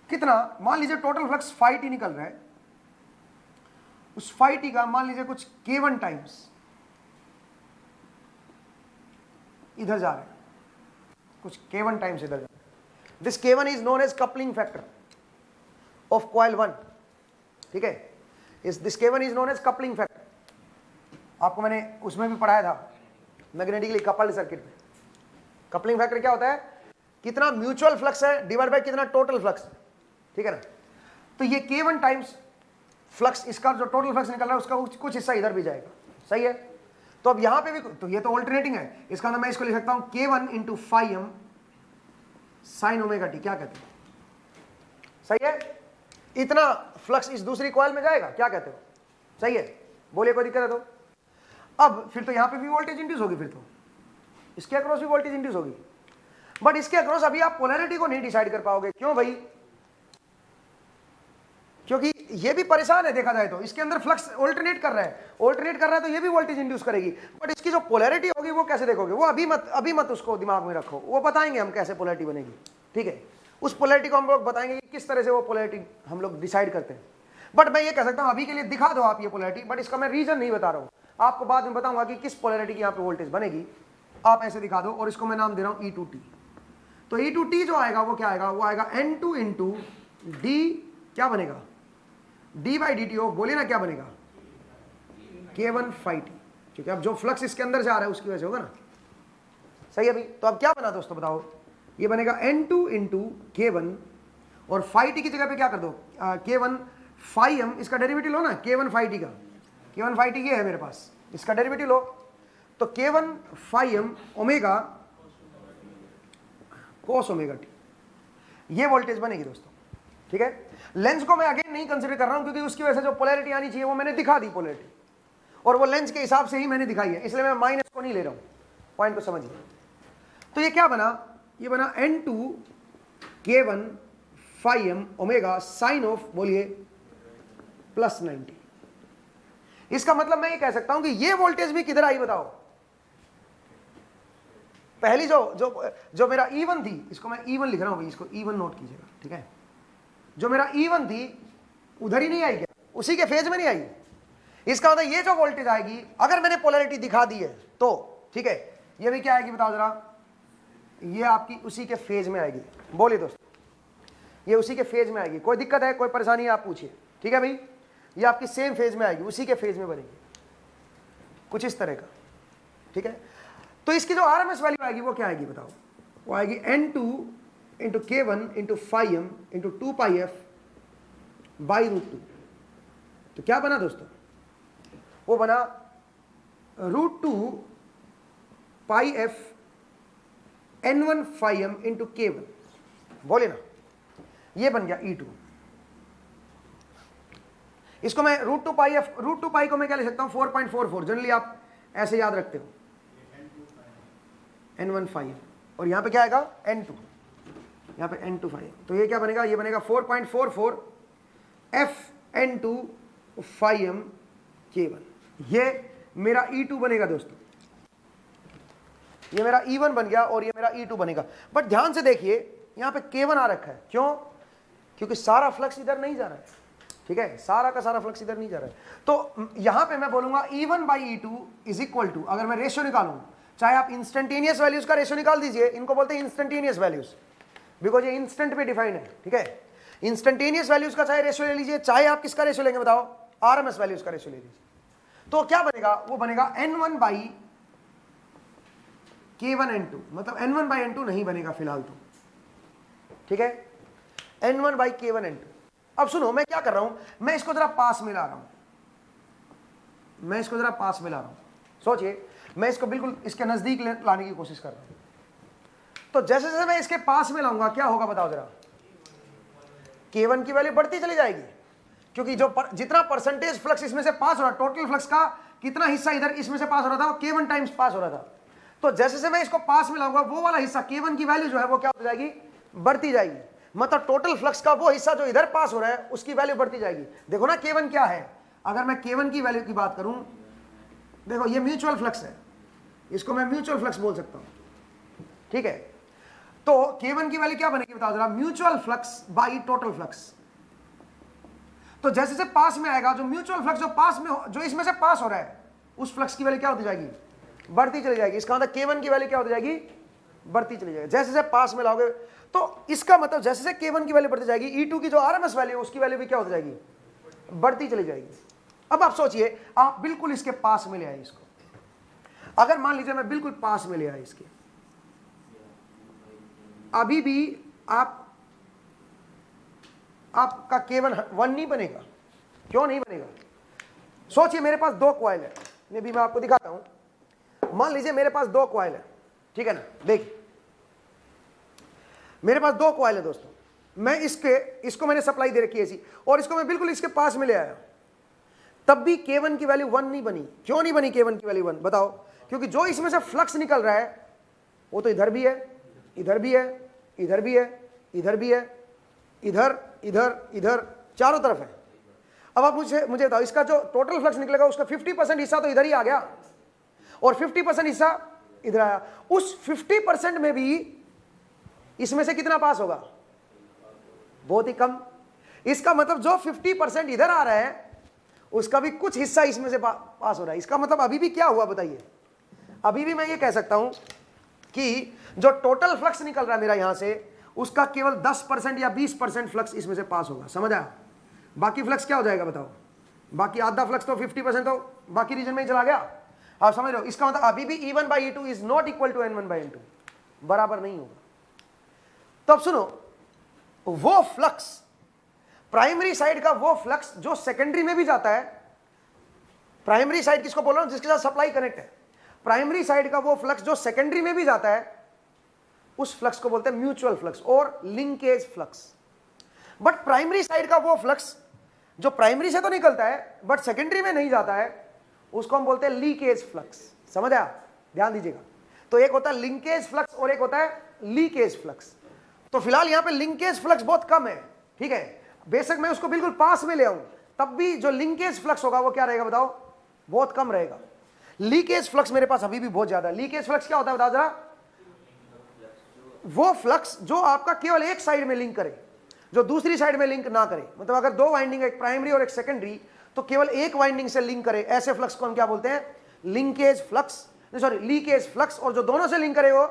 [SPEAKER 1] कितना? मान लीजिए टोटल फ्लक्स phi t निकल रहा है, उस phi t का मान लीजिए कुछ k1 टाइम्स इधर जा रहा है, कुछ k1 टाइम्स इधर जा रहा है। This k1 is known as coupling factor of coil 1, ठीक है? This k1 is known as coupling factor. आपको मैंने उसमें भी पढ़ाया था मैग्नेटिकली कपल्ड सर्किट में। कपलिंग फैक्टर क्या होता है? कितना म्यूचुअल फ्लक्स है डिवाइड बाय कितना टोटल फ्लक्स है, ठीक है ना? तो ये k1 टाइम्स फ्लक्स, इसका जो टोटल फ्लक्स निकल रहा है उसका कुछ हिस्सा इधर भी जाएगा, सही है? तो अब यहां पे भी, तो ये तो ऑल्टरनेटिंग है, इसका मतलब मैं इसको लिख सकता हूं k1 into phi m sine omega T, क्या कहते हैं? सही है? इतना फ्लक्स इस दूसरी कॉइल में जाएगा, क्या कहते हो? सही है? बोलिए, कोई दिक्कत है तो? अब फिर तो यहां पे भी वोल्टेज इंड्यूस होगी, फिर तो इसके अक्रॉस भी वोल्टेज इंड्यूस होगी, बट इसके अक्रॉस अभी आप पोलैरिटी को नहीं डिसाइड कर पाओगे। क्यों भाई? क्योंकि ये भी परेशान है, देखा जाए तो इसके अंदर फ्लक्स ऑल्टरनेट कर रहा है, तो ये भी वोल्टेज इंड्यूस करेगी, बट इसकी जो पोलैरिटी होगी वो कैसे देखोगे? वो अभी मत उसको दिमाग में रखो, वो बताएंगे हम कैसे पोलैरिटी बनेगी, ठीक है? उस पोलैरिटी को हम लोग बताएंगे कि किस तरह से वो पोलैरिटी हम लोग डिसाइड करते हैं। बट मैं ये कह सकता हूं अभी के लिए दिखा दो आप ये पोलैरिटी, बट इसका मैं रीजन नहीं बता रहा हूं, आपको बाद में बताऊंगा कि किस पोलैरिटी की यहाँ पे वोल्टेज बनेगी। आप ऐसे दिखा दो, और इसको मैं नाम दे रहा हूं E2T। तो E2T जो आएगा वो क्या आएगा? वो आएगा N2 इंटू डी, क्या बनेगा? D by D T of, बोलिए ना क्या बनेगा? k1 phi t, क्योंकि अब जो फ्लक्स इसके अंदर जा रहा है उसकी वजह से होगा ना, सही है भाई? तो अब क्या बना दोस्तों बताओ? ये बनेगा N2 इंटू k1, और phi t की जगह पे क्या कर दो? k1 phi m, इसका डेरिवेटिव लो ना, k1 phi t का, k1 phi t ये है मेरे पास, इसका डेरिवेटिव लो, तो k1 phi m omega cos omega t, ये वोल्टेज बनेगी दोस्तों, ठीक है? लेंस को मैं अगेन नहीं कंसीडर कर रहा हूं, क्योंकि उसकी वजह से जो पोलैरिटी आनी चाहिए वो मैंने दिखा दी पोलैरिटी, और वो लेंस के हिसाब से ही मैंने दिखाई है, इसलिए मैं माइनस को नहीं ले रहा हूं। पॉइंट को समझिए। तो ये क्या बना? ये बना N2 k1 phi m omega sine of, बोलिए, प्लस 90। इसका मतलब मैं ये कह सकता हूं कि ये वोल्टेज भी किधर आई बताओ? पहली जो मेरा E1 थी, इसको मैं E1 लिख रहा हूं भाई, इसको E1 नोट कीजिएगा, ठीक है? जो मेरा E1 थी उधर ही नहीं आई क्या? उसी के फेज में नहीं आई। इसका मतलब ये जो वोल्टेज आएगी, अगर मैंने पोलैरिटी दिखा दी है तो, ठीक है, ये भी क्या आएगी बताओ जरा? ये आपकी उसी के फेज में आएगी। बोलिए दोस्तों, ये उसी के फेज में आएगी। कोई दिक्कत है, कोई परेशानी है, आप पूछिए, ठीक है भाई? ये आपकी सेम फेज में आएगी, उसी के फेज में बनेगी, कुछ इस तरह का, ठीक है? तो इसकी जो आरएमएस वैल्यू आएगी वो क्या आएगी बताओ? वो आएगी N2 into k1 into phi m into 2 pi f by √2। तो क्या बना दोस्तों? वो बना √2 pi f n1 phi m into k1, बोले ना, ये बन गया E2। इसको मैं √2 pi f, √2 pi को मैं क्या ले सकता हूं? 4.44, जनरली आप ऐसे याद रखते हो, n1 phi m, और यहां पे क्या आएगा? N2, यहाँ पे N2 phi, तो ये क्या बनेगा? ये बनेगा 4.44 f N2 phi m K1, ये मेरा E2 बनेगा दोस्तों, ये मेरा E1 बन गया और ये मेरा E2 बनेगा। बट ध्यान से देखिए यहां पे K1 आ रखा है, क्यों? क्योंकि सारा फ्लक्स इधर नहीं जा रहा है, ठीक है, सारा का सारा फ्लक्स इधर नहीं जा रहा है। तो यहां पे मैं बोलूंगा E1 by E2 is equal to, अगर मैं रेशियो निकालूं, चाहे आप इंस्टेंटेनियस वैल्यूज का रेशियो निकाल दीजिए, इनको बोलते हैं इंस्टेंटेनियस वैल्यूज, बिकॉज ये इंस्टेंट पे डिफाइंड है, ठीक है। इंस्टेंटेनियस वैल्यूज का चाहे रेशियो ले लीजिए, चाहे आप किसका रेशियो लेंगे बताओ, आरएमएस वैल्यूज का रेशियो ले लीजिए, तो क्या बनेगा? वो बनेगा N1 बाई K1 N2, मतलब N1 बाई N2 नहीं बनेगा फिलहाल तो, ठीक है, N1 बाई K1 N2। अब सुनो मैं क्या कर रहा हूं, मैं इसको जरा पास में ला रहा हूं, मैं इसको जरा पास में ला रहा हूं, सोचिए मैं इसको बिल्कुल इसके नजदीक लाने की कोशिश कर रहा हूं। तो जैसे जैसे मैं इसके पास में लाऊंगा क्या होगा बताओ जरा, K1 की वैल्यू बढ़ती चली जाएगी, क्योंकि जो जितना परसेंटेज फ्लक्स इसमें से पास हो रहा, टोटल फ्लक्स का कितना हिस्सा इधर इसमें से पास हो रहा था, वो K1 टाइम्स पास हो रहा था। तो जैसे से मैं इसको पास में लाऊंगा, वो वाला हिस्सा K1 की वैल्यू जो है वो क्या हो जाएगी, बढ़ती जाएगी, मतलब टोटल फ्लक्स का वो हिस्सा जो इधर पास हो रहा है उसकी वैल्यू बढ़ती जाएगी। देखो ना K1 क्या है, अगर मैं K1 की वैल्यू की बात करूं, देखो ये म्यूचुअल फ्लक्स है, इसको मैं म्यूचुअल फ्लक्स बोल सकता हूं, ठीक है। तो K1 की वैल्यू क्या बनेगी बताओ जरा, mutual flux by total flux. तो जैसे से पास में आएगा, जो म्यूचुअल फ्लक्स जो पास में जो इसमें से पास हो रहा है, उस फ्लक्स की वैल्यू क्या होती जाएगी, बढ़ती चली जाएगी। इसका मतलब K1 की वैल्यू क्या होती जाएगी, बढ़ती चली जाएगी। जैसे से पास में लाओगे तो इसका मतलब जैसे से K1 की वैल्यू बढ़ती जाएगी, E2 की जो आरएमएस वैल्यू है उसकी वैल्यू भी क्या होती जाएगी, बढ़ती चली जाएगी। अब आप सोचिए, आप बिल्कुल इसके पास में ले आए इसको, अगर मान लीजिए मैं बिल्कुल पास में ले आया इसके, अभी भी आपका K1 1 नहीं बनेगा। क्यों नहीं बनेगा? सोचिए मेरे पास दो कॉइल है, ये भी मैं आपको दिखाता हूं। मान लीजिए मेरे पास दो कॉइल है, ठीक है ना, देखिए मेरे पास दो कॉइल है दोस्तों, मैं इसको मैंने सप्लाई दे रखी है ऐसी, और इसको मैं बिल्कुल इसके पास में ले आया, तब भी K1 की वैल्यू 1 नहीं बनी। क्यों नहीं बनी K1 की वैल्यू 1 बताओ? क्योंकि जो इसमें से फ्लक्स निकल रहा है वो तो इधर भी है, इधर भी है, इधर भी है, इधर भी है, इधर इधर इधर चारों तरफ है। अब आप मुझे बताओ, इसका जो टोटल फ्लक्स निकलेगा उसका 50% हिस्सा तो इधर ही आ गया और 50% हिस्सा इधर आया। उस 50% में भी इसमें से कितना पास होगा? बहुत ही कम। इसका मतलब जो 50% इधर आ रहा है उसका भी कुछ हिस्सा इसमें से पास हो रहा है। इसका मतलब अभी भी क्या हुआ बताइए? अभी भी मैं ये कह सकता हूं कि जो टोटल फ्लक्स निकल रहा है मेरा यहां से, उसका केवल 10% या 20% फ्लक्स इसमें से पास होगा। समझ आया? बाकी फ्लक्स क्या हो जाएगा बताओ? बाकी आधा फ्लक्स तो 50% तो बाकी रीजन में ही चला गया। आप समझ रहे हो? इसका मतलब अभी भी E1 by E2 is not equal to N1 by N2, बराबर नहीं होगा। तो अब सुनो, वो फ्लक्स प्राइमरी साइड का वो फ्लक्स जो सेकेंडरी में भी जाता है, प्राइमरी साइड किसको बोल रहा हूं? जिसके साथ सप्लाई कनेक्ट है। प्राइमरी साइड का वो फ्लक्स जो सेकेंडरी में भी जाता है, उस फ्लक्स को बोलते हैं म्यूचुअल फ्लक्स और linkage flux. But primary side का वो फ्लक्स जो प्राइमरी से तो निकलता है बट सेकेंडरी में नहीं जाता है, उसको हम बोलते हैं लीकेज फ्लक्स। समझ आया? ध्यान दीजिएगा। तो एक होता है लिंकेज फ्लक्स और एक होता है लीकेज फ्लक्स। तो फिलहाल यहां पे लिंकेज फ्लक्स बहुत कम है, ठीक है। बेशक मैं उसको बिल्कुल पास में ले आऊं, तब भी जो लिंकेज फ्लक्स होगा वो क्या रहेगा बताओ? बहुत कम रहेगा। लीकेज फ्लक्स मेरे पास अभी भी बहुत ज्यादा है। लीकेज फ्लक्स क्या होता है बताओ जरा? वो फ्लक्स जो आपका केवल एक साइड में लिंक करे, जो दूसरी साइड में लिंक ना करे। मतलब अगर दो वाइंडिंग, एक प्राइमरी और एक सेकेंडरी, तो केवल एक वाइंडिंग से लिंक करे, ऐसे फ्लक्स को हम क्या बोलते हैं? Linkage flux, sorry leakage flux. और जो दोनों से लिंक करे वो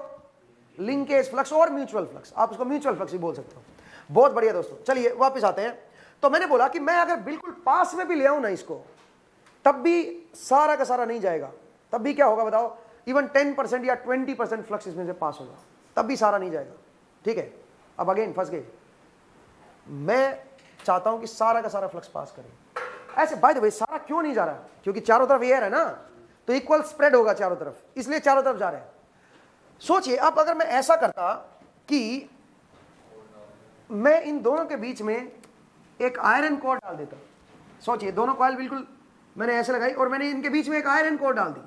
[SPEAKER 1] लिंकेज फ्लक्स और म्यूचुअल फ्लक्स। आप उसको म्यूचुअल फ्लक्स भी बोल सकते हो। बहुत बढ़िया दोस्तों, चलिए वापस आते हैं। तो मैंने बोला कि मैं अगर बिल्कुल पास में भी ले आऊं ना इसको, तब भी सारा का सारा नहीं जाएगा। तब भी क्या होगा बताओ? इवन 10% या 20% फ्लक्स इसमें से पास होगा, तब भी सारा नहीं जाएगा, ठीक है। अब अगेन फंस गए। मैं चाहता हूं कि सारा का सारा फ्लक्स पास करें। ऐसे बाय द वे सारा क्यों नहीं जा रहा? क्योंकि चारों तरफ एयर है ना, तो इक्वल स्प्रेड होगा चारों तरफ, इसलिए चारों तरफ जा रहे हैं। सोचिए अब अगर मैं ऐसा करता कि मैं इन दोनों के बीच में एक आयरन कोर डाल देता। सोचिए दोनों कॉइल बिल्कुल मैंने ऐसे लगाई और मैंने इनके बीच में एक आयरन कोर डाल दी,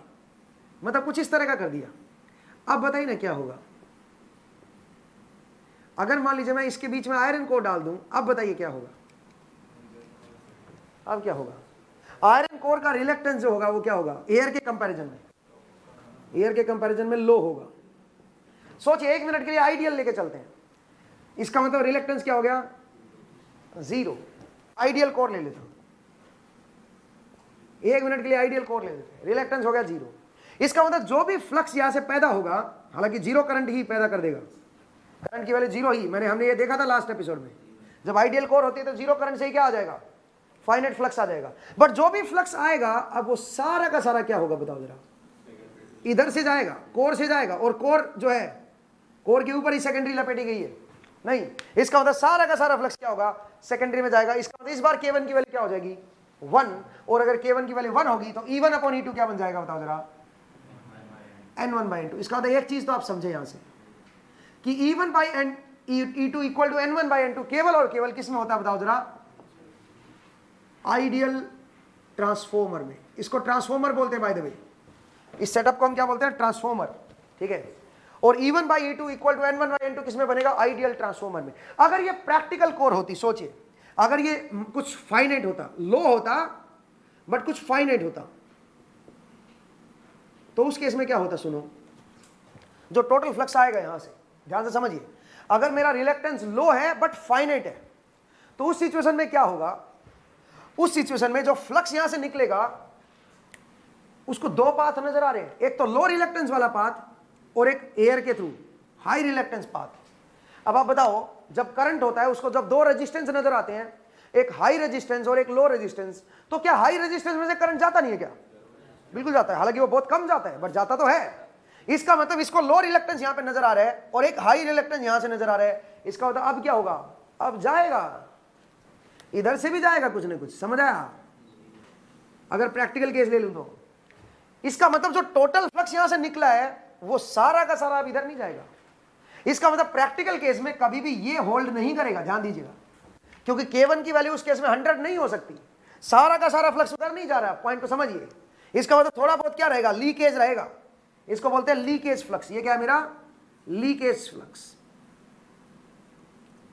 [SPEAKER 1] मतलब कुछ इस तरह का कर दिया। अब बताइए ना क्या होगा? अगर मान लीजिए मैं इसके बीच में आयरन कोर डाल दूं, अब बताइए क्या होगा? अब क्या होगा? आयरन कोर का रिलेक्टेंस जो होगा वो क्या होगा, एयर के कंपैरिजन में, एयर के कंपैरिजन में लो होगा। सोचिए 1 मिनट के लिए आइडियल लेके चलते हैं, इसका मतलब रिलेक्टेंस क्या हो गया, 0। आइडियल कोर ले लेता हूं, 1 मिनट के लिए आइडियल कोर ले लेते हैं, रिलेक्टेंस हो गया 0। इसका मतलब जो भी फ्लक्स यहां से पैदा होगा, हालांकि 0 करंट ही पैदा कर देगा, करंट की वैल्यू 0 ही, हमने ये देखा था लास्ट एपिसोड में, जब आइडियल कोर होती है तो 0 करंट से ही क्या आ जाएगा, फाइनाइट फ्लक्स आ जाएगा। बट जो भी फ्लक्स आएगा अब वो सारा का सारा क्या होगा बताओ जरा, इधर से जाएगा, कोर से जाएगा, और कोर जो है, कोर के ऊपर ही सेकेंडरी लपेटी गई है, नहीं, इसका मतलब सारा का सारा फ्लक्स क्या होगा, सेकेंडरी में जाएगा। इसका मतलब इस बार K1 की वैल्यू क्या हो जाएगी, 1, और अगर K1 की वैल्यू 1 होगी तो E1 अपॉन E2 क्या बन जाएगा बताओ जरा, N1/N2। इसका मतलब एक चीज तो आप समझे यहां से कि E1/E2 इक्वल टू N1/N2 केवल और केवल किस में होता है बताओ जरा, आइडियल ट्रांसफॉर्मर में। इसको ट्रांसफॉर्मर बोलते हैं बाय द वे, इस सेटअप को हम क्या बोलते हैं, ट्रांसफॉर्मर, ठीक है। और E1/E2 इक्वल टू N1/N2 किस में बनेगा, आइडियल ट्रांसफॉर्मर में। अगर ये प्रैक्टिकल कोर होती, सोचिए अगर ये कुछ फाइनाइट होता, लो होता बट कुछ फाइनाइट होता, तो उस केस में क्या होता, सुनो, जो टोटल फ्लक्स आएगा यहां से, ध्यान से समझिए, अगर मेरा रिलेक्टेंस लो है बट फाइनाइट है, तो उस सिचुएशन में क्या होगा, उस सिचुएशन में जो फ्लक्स यहां से निकलेगा उसको 2 पाथ नजर आ रहे हैं, एक तो लो रिलेक्टेंस वाला पाथ और एक एयर के थ्रू हाई रिलेक्टेंस पाथ। अब आप बताओ, जब करंट होता है उसको जब 2 रेजिस्टेंस नजर आते हैं, एक हाई रेजिस्टेंस और एक लो रेजिस्टेंस, तो क्या हाई रेजिस्टेंस में से करंट जाता नहीं है क्या, बिल्कुल जाता है, हालांकि वो बहुत कम जाता है बट जाता तो है। इसका मतलब इसको लो रिलेक्टेंस यहां पे नजर आ रहा है और एक हाई रिलेक्टेंस यहां से नजर आ रहा है, इसका मतलब अब क्या होगा, अब जाएगा, इधर से भी जाएगा कुछ ना कुछ, समझ आया। अगर प्रैक्टिकल केस ले लूं तो इसका मतलब जो टोटल फ्लक्स यहां से निकला है वो सारा का सारा अब इधर नहीं जाएगा। इसका मतलब प्रैक्टिकल केस में कभी भी ये होल्ड नहीं करेगा, ध्यान दीजिएगा, क्योंकि K1 की वैल्यू उस केस में 100 नहीं हो सकती, सारा का सारा फ्लक्स उधर नहीं जा रहा है, पॉइंट को समझिए। इसका मतलब थोड़ा बहुत क्या रहेगा, लीकेज रहेगा, इसको बोलते हैं लीकेज फ्लक्स। ये क्या है मेरा, लीकेज फ्लक्स।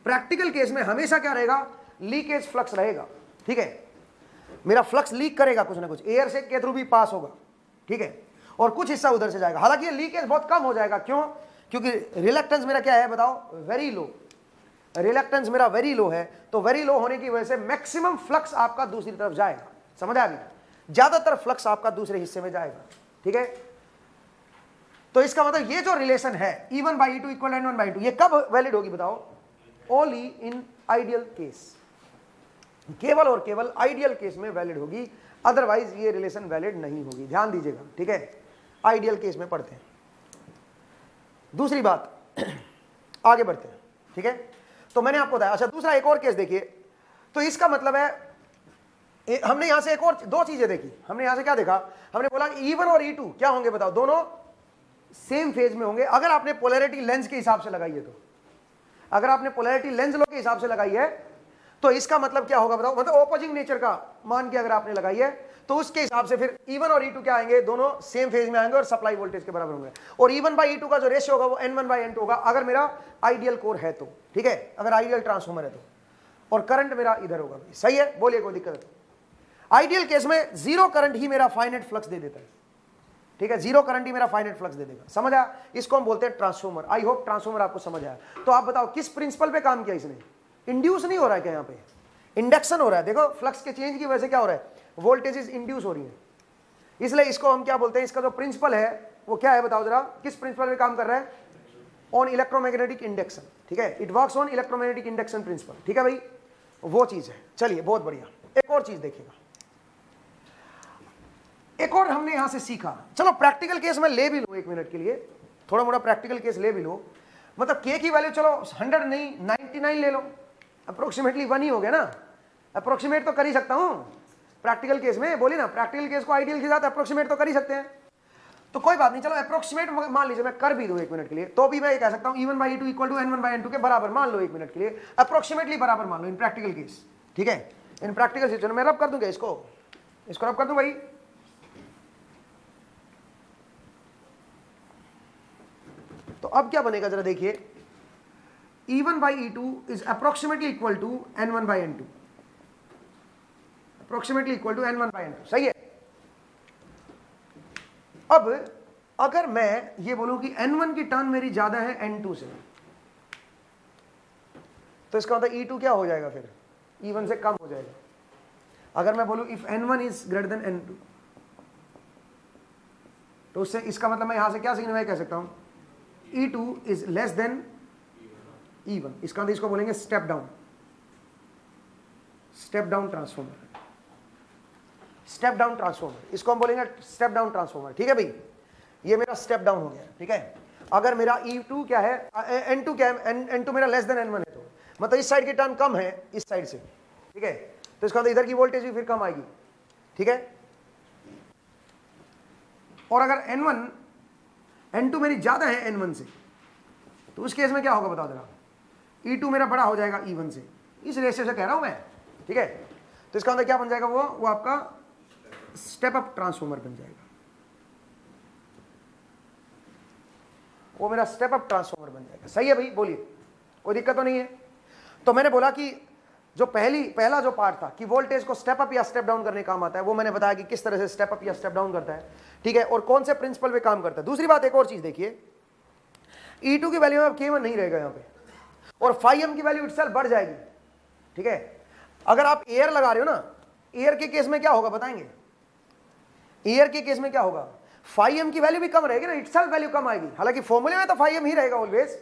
[SPEAKER 1] प्रैक्टिकल केस में हमेशा क्या रहेगा, लीकेज फ्लक्स रहेगा, ठीक है। मेरा फ्लक्स लीक करेगा कुछ ना कुछ, एयर से के थ्रू भी पास होगा, ठीक है, और कुछ हिस्सा उधर से जाएगा। हालांकि ये लीकेज बहुत कम हो जाएगा, क्यों, क्योंकि रिलेक्टेंस मेरा क्या है बताओ, वेरी लो, रिलेक्टेंस मेरा वेरी लो है, तो वेरी लो होने की वजह से मैक्सिमम फ्लक्स आपका दूसरी तरफ जाएगा, समझ आ गई, ज्यादातर फ्लक्स आपका दूसरे हिस्से में जाएगा, ठीक है। तो इसका मतलब ये जो रिलेशन है E1/E2 इक्वल N1/N2, ये कब वैलिड होगी बताओ, ओनली इन आइडियल केस, केवल और केवल आइडियल केस में वैलिड होगी, अदरवाइज ये रिलेशन वैलिड नहीं होगी, ध्यान दीजिएगा, ठीक है। आइडियल केस में पढ़ते हैं। दूसरी बात, आगे बढ़ते हैं, ठीक है। तो मैंने आपको बताया, अच्छा दूसरा एक और केस देखिए, तो इसका मतलब है हमने यहां से एक और 2 चीजें देखी, हमने यहां से क्या देखा, हमने बोला E1 और E2 क्या होंगे बताओ, दोनों सेम फेज में होंगे अगर आपने पोलैरिटी लेंस के हिसाब से लगाई है। तो अगर आपने पोलैरिटी लेंस लो के हिसाब से लगाई है तो इसका मतलब क्या होगा बताओ, मतलब ऑपोजिंग नेचर का मान के अगर आपने लगाई है तो उसके हिसाब से फिर E1 और E2 क्या आएंगे, दोनों सेम फेज में आएंगे और सप्लाई वोल्टेज के बराबर होंगे, और E1/E2 का जो रेशियो होगा वो N1/N2 होगा, अगर मेरा आइडियल कोर है तो, ठीक है, अगर आइडियल ट्रांसफॉर्मर है तो, और करंट मेरा इधर होगा, सही है, बोलिए कोई दिक्कत है तो। आइडियल केस में 0 करंट ही मेरा फाइनाइट फ्लक्स दे देता है, ठीक है, 0 करंट ही मेरा फाइनाइट फ्लक्स दे देगा, समझ आया, इसको हम बोलते हैं ट्रांसफॉर्मर। आई होप ट्रांसफॉर्मर आपको समझ आया। तो आप बताओ किस प्रिंसिपल पे काम किया इसने, इंड्यूस नहीं हो रहा है क्या, यहाँ पे इंडक्शन हो रहा है, देखो फ्लक्स के चेंज की वजह से क्या हो रहा है, वोल्टेजेस इंड्यूस हो रही है, इसलिए इसको हम क्या बोलते हैं, इसका जो प्रिंसिपल है वो क्या है बताओ जरा, किस प्रिंसिपल पे काम कर रहा है, ऑन इलेक्ट्रोमैग्नेटिक इंडक्शन, ठीक है, it works on electromagnetic induction principal, ठीक है भाई, वो चीज है। चलिए बहुत बढ़िया, एक और चीज देखिएगा, एक और हमने यहां से सीखा, चलो प्रैक्टिकल केस में ले भी लो 1 मिनट के लिए, थोड़ा मोड़ा प्रैक्टिकल केस ले भी लो, मतलब K की वैल्यू चलो 100 नहीं 99 ले लो, अप्रोक्सीमेटली 1 ही हो गया ना, अप्रोक्सीमेट तो कर ही सकता हूं प्रैक्टिकल केस में, बोली ना, प्रैक्टिकल केस को आइडियल के साथ अप्रोक्सीमेट तो कर ही सकते हैं, तो कोई बात नहीं, चलो अप्रोक्सीमेट मान लीजिए मैं कर भी दूं 1 मिनट के लिए, तो भी मैं ये कह सकता हूं E1/E2 इक्वल टू N1/N2 के बराबर मान लो 1 मिनट के लिए, अप्रोक्सीमेटली बराबर मान लो इन प्रैक्टिकल केस, ठीक है, इन प्रैक्टिकल सिचुएशन में रब कर दूंगा, इसको रब कर दूं भाई, तो अब क्या बनेगा जरा देखिए, E1/E2 is approximately equal to N1/N2, approximately equal to n1/n2, सही है। अब अगर मैं ये बोलूं कि n1 की टर्न मेरी ज्यादा है n2 से, तो इसका मतलब E2 क्या हो जाएगा, फिर E1 से कम हो जाएगा। अगर मैं बोलूं if n1 is greater than n2, तो उससे इसका मतलब मैं यहां से क्या सिग्निफाई कर सकता हूं, E2 is less than E1। इसका मतलब इसको बोलेंगे step down transformer, step down transformer, इसको हम बोलेंगे स्टेप डाउन ट्रांसफॉर्मर। ठीक है भाई, ये मेरा स्टेप डाउन हो गया। ठीक है, अगर मेरा E2 क्या है, N2 क्या है, N2 मेरा लेस देन N1 है, तो मतलब इस साइड की टर्न कम है इस साइड से। ठीक है, तो इसका मतलब इधर की वोल्टेज भी फिर कम आएगी। ठीक है, और अगर N2 मेरी ज्यादा है N1 से, तो उस केस में क्या होगा बताओ जरा, E2 मेरा बड़ा हो जाएगा E1 से, इस रेशियो से कह रहा हूं मैं। ठीक है, तो इसका मतलब क्या बन जाएगा, वो आपका स्टेप अप ट्रांसफॉर्मर बन जाएगा, वो मेरा स्टेप अप ट्रांसफॉर्मर बन जाएगा। सही है भाई, बोलिए, कोई दिक्कत तो नहीं है। तो मैंने बोला कि जो पहला जो पार्ट था कि वोल्टेज को स्टेप अप या स्टेप डाउन करने काम आता है, वो मैंने बताया कि किस तरह से स्टेप अप या स्टेप डाउन करता है। ठीक है, और कौन से प्रिंसिपल पे काम करता है। दूसरी बात, एक और चीज देखिए, E2 की वैल्यू में K1 नहीं रहेगा यहाँ पे, और φm की वैल्यू इटसेल्फ बढ़ जाएगी। ठीक है, अगर आप एयर लगा रहे हो ना, एयर के केस में क्या होगा बताएंगे, एयर के केस में क्या होगा, φm की वैल्यू भी कम रहेगी ना, इटसेल्फ वैल्यू कम आएगी। हालांकि फॉर्मूले में तो φm ही रहेगा ऑलवेज,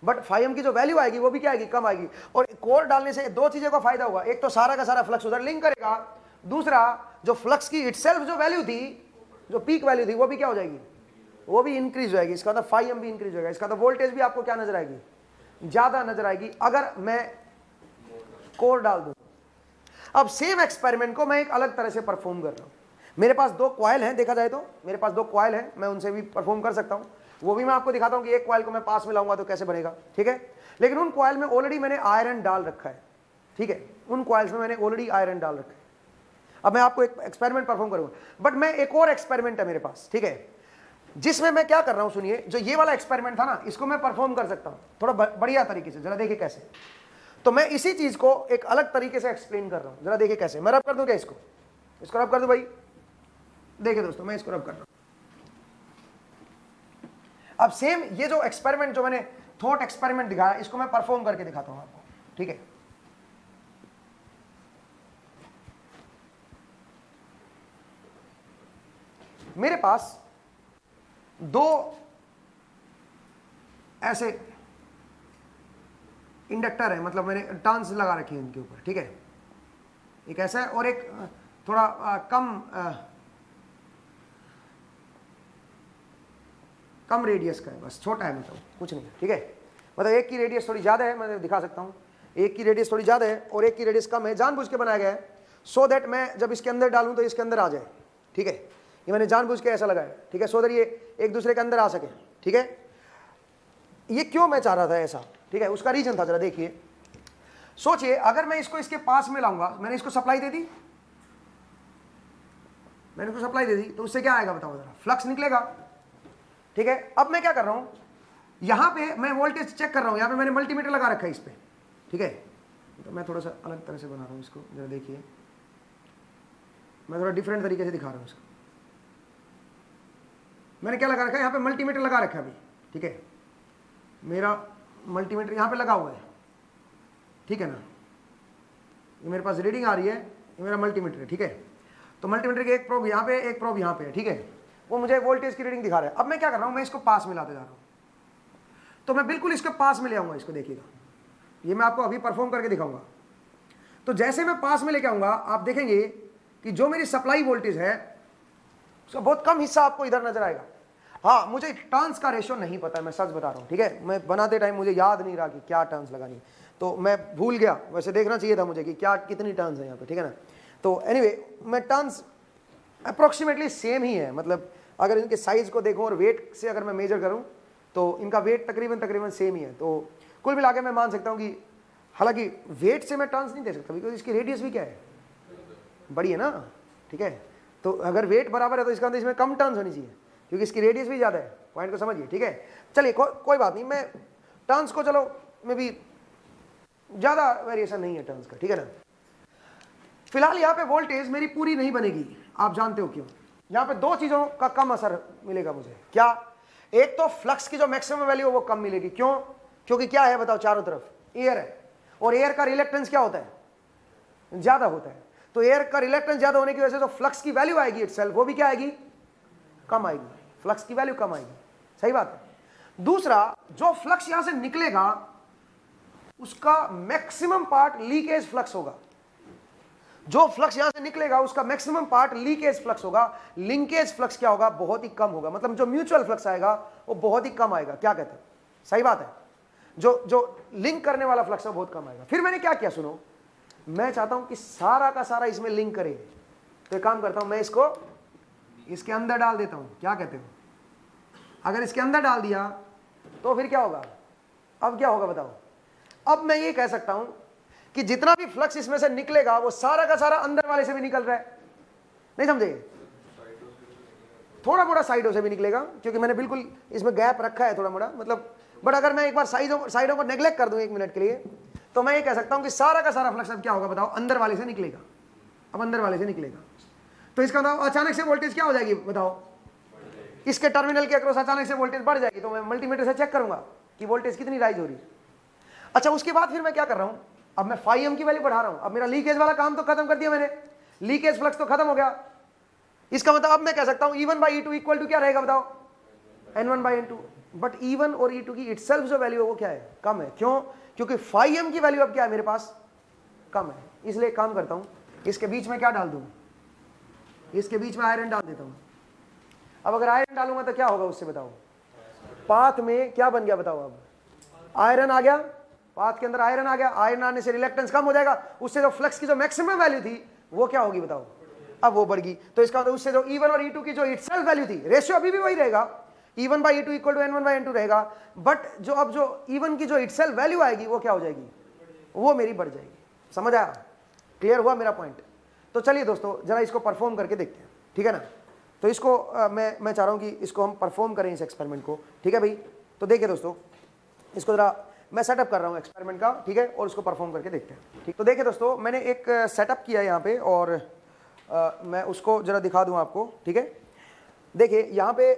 [SPEAKER 1] बट φm की जो वैल्यू आएगी वो भी क्या आएगी, कम आएगी। और कोर डालने से दो चीजों का फायदा होगा, एक तो सारा का सारा फ्लक्स उधर लिंक करेगा, दूसरा जो फ्लक्स की इटसेल्फ जो वैल्यू थी, जो पीक वैल्यू थी, वो भी क्या हो जाएगी, वो भी इंक्रीज हो जाएगी। इसका मतलब φm भी इंक्रीज होगा, इसका तो वोल्टेज भी आपको क्या नजर आएगी, ज्यादा नजर आएगी अगर मैं कोर डाल दूं। अब सेम एक्सपेरिमेंट को मैं एक अलग तरह से परफॉर्म कर रहा हूं। मेरे पास दो कॉइल हैं, देखा जाए तो मेरे पास दो कॉइल हैं, मैं उनसे भी परफॉर्म कर सकता हूं। वो भी मैं आपको दिखाता हूं कि एक कॉइल को मैं पास में लाऊंगा तो कैसे बनेगा। ठीक है, लेकिन उन कॉइल में ऑलरेडी मैंने आयरन डाल रखा है। ठीक है, उन कॉइल्स में मैंने ऑलरेडी आयरन डाल रखा है। अब मैं आपको एक एक्सपेरिमेंट परफॉर्म करूंगा, बट मैं एक और एक्सपेरिमेंट है मेरे पास। ठीक है, जिसमें मैं क्या कर रहा हूं, सुनिए, जो ये वाला एक्सपेरिमेंट था ना, इसको मैं परफॉर्म कर सकता हूं थोड़ा बढ़िया तरीके से। जरा देखिए कैसे। तो मैं इसी चीज को एक अलग तरीके से एक्सप्लेन कर रहा हूं, जरा देखिए कैसे। मैं रब कर दूं क्या इसको रब कर दूं भाई। देखिए दोस्तों, मैं इसको रब कर रहा हूं। अब सेम ये जो एक्सपेरिमेंट जो मैंने थॉट एक्सपेरिमेंट दिखाया, इसको मैं परफॉर्म करके दिखाता हूं आपको। ठीक है, मेरे पास दो ऐसे इंडक्टर है, मतलब मैंने टर्न्स लगा रखी है उनके ऊपर। ठीक है, एक ऐसा है और एक थोड़ा कम रेडियस का है, बस छोटा है, मतलब कुछ नहीं है। ठीक है, मतलब एक की रेडियस थोड़ी ज़्यादा है, मैं दिखा सकता हूँ, एक की रेडियस थोड़ी ज़्यादा है और एक की रेडियस कम है। जानबूझ के बनाया गया है सो दैट मैं जब इसके अंदर डालूं तो इसके अंदर आ जाए। ठीक है, ये मैंने जानबूझ के ऐसा लगाया। ठीक है, सो दैट ये एक दूसरे के अंदर आ सके। ठीक है, ये क्यों मैं चाह रहा था ऐसा, ठीक है, उसका रीजन था। जरा देखिए, सोचिए अगर मैं इसको इसके पास में लाऊंगा, मैंने इसको सप्लाई दे दी, तो उससे क्या आएगा बताओ जरा, फ्लक्स निकलेगा। ठीक है, अब मैं क्या कर रहा हूं, यहां पे मैं वोल्टेज चेक कर रहा हूं, यहां पे मैंने मल्टीमीटर लगा रखा है इस पे। ठीक है, तो मैं थोड़ा सा अलग तरह से बना रहा हूं इसको, जरा देखिए, मैं थोड़ा डिफरेंट तरीके से दिखा रहा हूं इसको। मैंने क्या लगा रखा है, यहाँ पे मल्टीमीटर लगा रखा है अभी। ठीक है, मेरा मल्टीमीटर यहाँ पे लगा हुआ है। ठीक है ना, ये मेरे पास रीडिंग आ रही है, ये मेरा मल्टीमीटर है। ठीक है, तो मल्टीमीटर की एक प्रोब यहाँ पे, एक प्रोब यहाँ पे है। ठीक है, वो मुझे वोल्टेज की रीडिंग दिखा रहा है। अब मैं क्या कर रहा हूँ, मैं इसको पास में लाते जा रहा हूँ, तो मैं बिल्कुल इसके पास में ले आऊँगा इसको। देखिएगा, ये मैं आपको अभी परफॉर्म करके दिखाऊंगा। तो जैसे मैं पास में लेके आऊँगा, आप देखेंगे कि जो मेरी सप्लाई वोल्टेज है उसका बहुत कम हिस्सा आपको इधर नजर आएगा। हाँ, मुझे टर्न्स का रेशियो नहीं पता है, मैं सच बता रहा हूँ। ठीक है, मैं बनाते टाइम मुझे याद नहीं रहा कि क्या टर्न्स लगानी, तो मैं भूल गया। वैसे देखना चाहिए था मुझे कि क्या कितनी टर्न्स है यहाँ पे। ठीक है ना, तो एनीवे मैं टर्न्स अप्रोक्सीमेटली सेम ही है, मतलब अगर इनके साइज को देखो और वेट से अगर मैं मेजर करूँ तो इनका वेट तकरीबन सेम ही है। तो कुल मिला के मैं मान सकता हूँ कि, हालांकि वेट से मैं टर्न्स नहीं दे सकता बिकॉज इसकी रेडियस भी क्या है, बड़ी है ना। ठीक है, तो अगर वेट बराबर है तो इसका मतलब इसमें कम टर्न्स होनी चाहिए क्योंकि इसकी रेडियस भी ज़्यादा है। पॉइंट को समझिए। ठीक है, चलिए कोई बात नहीं, मैं टर्न्स को, चलो में भी ज़्यादा वेरिएशन नहीं है टर्न्स का। ठीक है ना, फिलहाल यहाँ पे वोल्टेज मेरी पूरी नहीं बनेगी, आप जानते हो क्यों। यहाँ पे दो चीजों का कम असर मिलेगा मुझे। क्या? एक तो फ्लक्स की जो मैक्सिमम वैल्यू है वो कम मिलेगी। क्यों? क्योंकि क्या है बताओ, चारों तरफ एयर है, और एयर का रिलेक्टेंस क्या होता है? ज्यादा होता है। तो एयर का रिलेक्टेंस ज्यादा होने की वजह से जो फ्लक्स की वैल्यू आएगी इटसेल्फ, वो भी क्या आएगी? कम आएगी। फ्लक्स की वैल्यू कम आएगी, सही बात है। दूसरा, जो फ्लक्स यहां से निकलेगा उसका मैक्सिमम पार्ट लीकेज फ्लक्स होगा। जो फ्लक्स यहां से निकलेगा उसका मैक्सिमम पार्ट लीकेज फ्लक्स होगा। लिंकेज फ्लक्स क्या होगा? बहुत ही कम होगा। मतलब जो म्यूचुअल फ्लक्स आएगा वो बहुत ही कम आएगा। क्या कहते हैं? सही बात है। जो लिंक करने वाला फ्लक्स है बहुत कम आएगा। फिर मैंने क्या किया सुनो, मैं चाहता हूं कि सारा का सारा इसमें लिंक करे, तो एक काम करता हूं, मैं इसको इसके अंदर डाल देता हूं। क्या कहते हो? अगर इसके अंदर डाल दिया तो फिर क्या होगा? अब क्या होगा बताओ? अब मैं ये कह सकता हूं कि जितना भी फ्लक्स इसमें से निकलेगा वो सारा का सारा अंदर वाले से भी निकल रहा है। नहीं समझे? थोड़ा मोड़ा साइडों से भी निकलेगा, क्योंकि मैंने बिल्कुल इसमें गैप रखा है थोड़ा मोड़ा, मतलब। बट अगर मैं एक बार साइडों को नेग्लेक्ट कर दूं 1 मिनट के लिए, तो मैं ये कह सकता हूं कि सारा का सारा फ्लक्स अब क्या होगा बताओ? अंदर वाले से निकलेगा। अब अंदर वाले से निकलेगा तो इसका मतलब अचानक से वोल्टेज क्या हो जाएगी बताओ? इसके टर्मिनल के अक्रॉस अचानक से वोल्टेज बढ़ जाएगी। तो मैं मल्टीमीटर से चेक करूंगा कि वोल्टेज कितनी राइज हो रही है। अच्छा, उसके बाद फिर मैं क्या कर रहा हूं, अब मैं φm की वैल्यू बढ़ा रहा हूं। अब मेरा लीकेज वाला काम तो खत्म कर दिया मैंने, लीकेज फ्लक्स तो खत्म हो गया। इसका मतलब अब मैं कह सकता हूं E1/E2 इक्वल टू क्या रहेगा बताओ? N1/N2। बट E1 और E2 की इटसेल्फ जो वैल्यू है वो क्या है? कम है। क्यों? क्योंकि φm की वैल्यू अब क्या है मेरे पास? कम है। इसलिए काम करता हूं, इसके बीच में क्या डाल दूं? इसके बीच में आयरन डाल देता हूं। अब अगर आयरन डालूंगा तो क्या होगा उससे बताओ? पाथ में क्या बन गया बताओ? अब आयरन आ गया, पाथ के अंदर आयरन आ गया। आयरन आने से रिलेक्टेंस कम हो जाएगा, उससे जो फ्लक्स की जो मैक्सिमम वैल्यू थी वो क्या होगी बताओ? अब वो बढ़ गई। तो इसका मतलब उससे जो E1 और E2 की जो इटसेल्फ वैल्यू थी, रेशियो अभी भी वही रहेगा, E1/E2 इक्वल टू N1/N2 रहेगा। बट जो अब जो E1 की जो इटसेल्फ वैल्यू आएगी वो क्या हो जाएगी? वो मेरी बढ़ जाएगी। समझ आया? क्लियर हुआ मेरा पॉइंट? तो चलिए दोस्तों जरा इसको परफॉर्म करके देखते हैं, ठीक है ना। तो इसको मैं चाह रहा हूं कि इसको हम परफॉर्म करें इस एक्सपेरिमेंट को, ठीक है भाई। तो देखिए दोस्तों, इसको जरा मैं सेटअप कर रहा हूं एक्सपेरिमेंट का, ठीक है, और उसको परफॉर्म करके देखते हैं। ठीक, तो देखिए दोस्तों, मैंने एक सेटअप किया है यहाँ पे, और मैं उसको जरा दिखा दूं आपको, ठीक है। देखिए यहाँ पे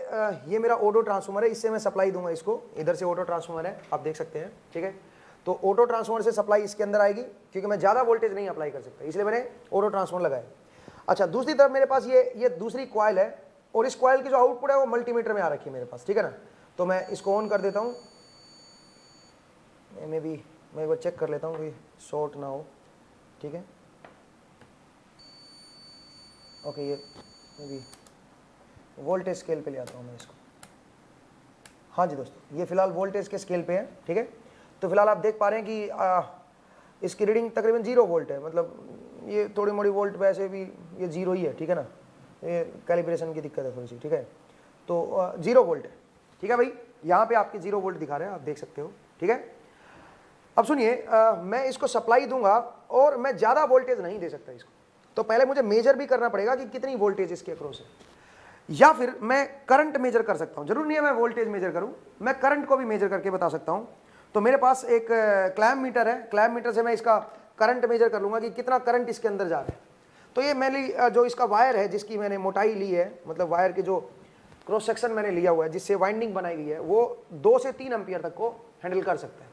[SPEAKER 1] ये मेरा ऑटो ट्रांसफार्मर है, इससे मैं सप्लाई दूंगा इसको। इधर से ऑटो ट्रांसफार्मर है, आप देख सकते हैं, ठीक है। तो ऑटो ट्रांसफार्मर से सप्लाई इसके अंदर आएगी, क्योंकि मैं ज़्यादा वोल्टेज नहीं अप्लाई कर सकता, इसलिए मैंने ऑटो ट्रांसफार्मर लगाया। अच्छा, दूसरी तरफ मेरे पास ये दूसरी कॉइल है, और इस कॉइल की जो आउटपुट है वो मल्टीमीटर में आ रखी है मेरे पास, ठीक है ना। तो मैं इसको ऑन कर देता हूँ, मैं भी मैं एक बार चेक कर लेता हूँ कि शॉर्ट ना हो, ठीक है। ओके, ये मैं भी वोल्टेज स्केल पे ले आता हूँ मैं इसको। हाँ जी दोस्तों, ये फिलहाल वोल्टेज के स्केल पे है, ठीक है। तो फिलहाल आप देख पा रहे हैं कि इसकी रीडिंग तकरीबन 0 वोल्ट है, मतलब ये थोड़ी मोड़ी वोल्ट पे ऐसे भी ये 0 ही है, ठीक है ना। ये कैलिब्रेशन की दिक्कत है थोड़ी सी, ठीक है। तो 0 वोल्ट है, ठीक है भाई। यहाँ पे आपके 0 वोल्ट दिखा रहे हैं, आप देख सकते हो, ठीक है। अब सुनिए, मैं इसको सप्लाई दूंगा और मैं ज़्यादा वोल्टेज नहीं दे सकता इसको, तो पहले मुझे मेजर भी करना पड़ेगा कि कितनी वोल्टेज इसके अक्रॉस है, या फिर मैं करंट मेजर कर सकता हूँ। जरूर नहीं है मैं वोल्टेज मेजर करूँ, मैं करंट को भी मेजर करके बता सकता हूँ। तो मेरे पास एक क्लैम्प मीटर है, क्लैम्प मीटर से मैं इसका करंट मेजर कर लूँगा कि कितना करंट इसके अंदर जा रहा है। तो ये मैंने जो इसका वायर है, जिसकी मैंने मोटाई ली है, मतलब वायर के जो क्रॉस सेक्शन मैंने लिया हुआ है, जिससे वाइंडिंग बनाई गई है, वो 2 से 3 एम्पियर तक को हैंडल कर सकता है,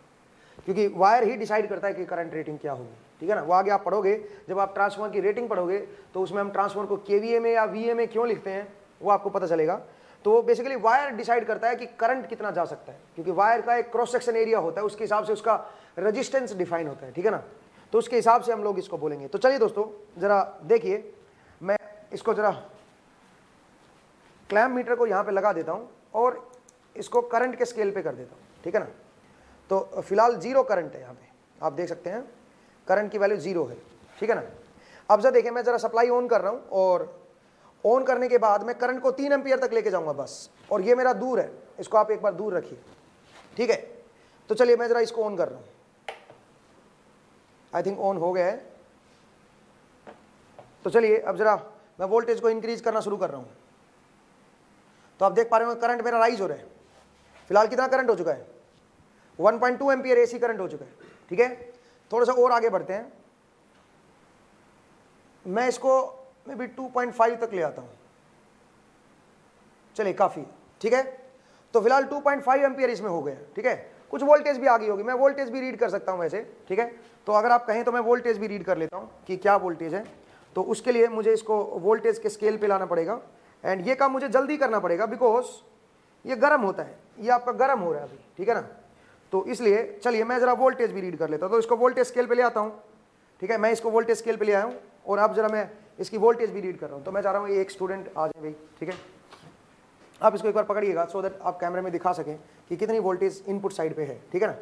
[SPEAKER 1] क्योंकि वायर ही डिसाइड करता है कि करंट रेटिंग क्या होगी, ठीक है ना। वो आगे आप पढ़ोगे, जब आप ट्रांसफार्मर की रेटिंग पढ़ोगे तो उसमें हम ट्रांसफार्मर को केवीए में या वीए में क्यों लिखते हैं वो आपको पता चलेगा। तो बेसिकली वायर डिसाइड करता है कि करंट कितना जा सकता है, क्योंकि वायर का एक क्रॉस सेक्शन एरिया होता है, उसके हिसाब से उसका रेजिस्टेंस डिफाइन होता है, ठीक है ना। तो उसके हिसाब से हम लोग इसको बोलेंगे। तो चलिए दोस्तों जरा देखिए, मैं इसको जरा क्लैम्प मीटर को यहाँ पे लगा देता हूँ और इसको करंट के स्केल पे कर देता हूँ, ठीक है ना। तो फिलहाल 0 करंट है यहाँ पे, आप देख सकते हैं करंट की वैल्यू 0 है, ठीक है ना। अब जरा देखिए, मैं जरा सप्लाई ऑन कर रहा हूँ, और ऑन करने के बाद मैं करंट को 3 एम्पियर तक लेके जाऊंगा बस, और ये मेरा दूर है, इसको आप एक बार दूर रखिए, ठीक है। तो चलिए मैं जरा इसको ऑन कर रहा हूँ, आई थिंक ऑन हो गया है। तो चलिए अब जरा मैं वोल्टेज को इंक्रीज करना शुरू कर रहा हूँ। तो आप देख पा रहे हो करंट मेरा राइज हो रहा है। फिलहाल कितना करंट हो चुका है? 1.2 एम्पियर एसी करंट हो चुका है, ठीक है। थोड़ा सा और आगे बढ़ते हैं, मैं इसको मे बी 2.5 तक ले आता हूं, चलिए काफी, ठीक है। तो फिलहाल 2.5 एम्पियर इसमें हो गया, ठीक है। कुछ वोल्टेज भी आ गई होगी, मैं वोल्टेज भी रीड कर सकता हूं वैसे, ठीक है। तो अगर आप कहें तो मैं वोल्टेज भी रीड कर लेता हूं कि क्या वोल्टेज है। तो उसके लिए मुझे इसको वोल्टेज के स्केल पे लाना पड़ेगा, एंड ये काम मुझे जल्दी करना पड़ेगा बिकॉज ये गर्म होता है, ये आपका गर्म हो रहा है अभी, ठीक है ना। तो इसलिए चलिए मैं जरा वोल्टेज भी रीड कर लेता हूं। तो इसको वोल्टेज स्केल पे ले आता हूं, ठीक है। मैं इसको वोल्टेज स्केल पे ले आया हूं और अब जरा मैं इसकी वोल्टेज भी रीड कर रहा हूं। तो मैं चाह रहा हूं ये एक स्टूडेंट आ जाए भाई, ठीक है। आप इसको एक बार पकड़िएगा सो दैट आप कैमरे में दिखा सकें कि कितनी वोल्टेज इनपुट साइड पे है, ठीक है ना।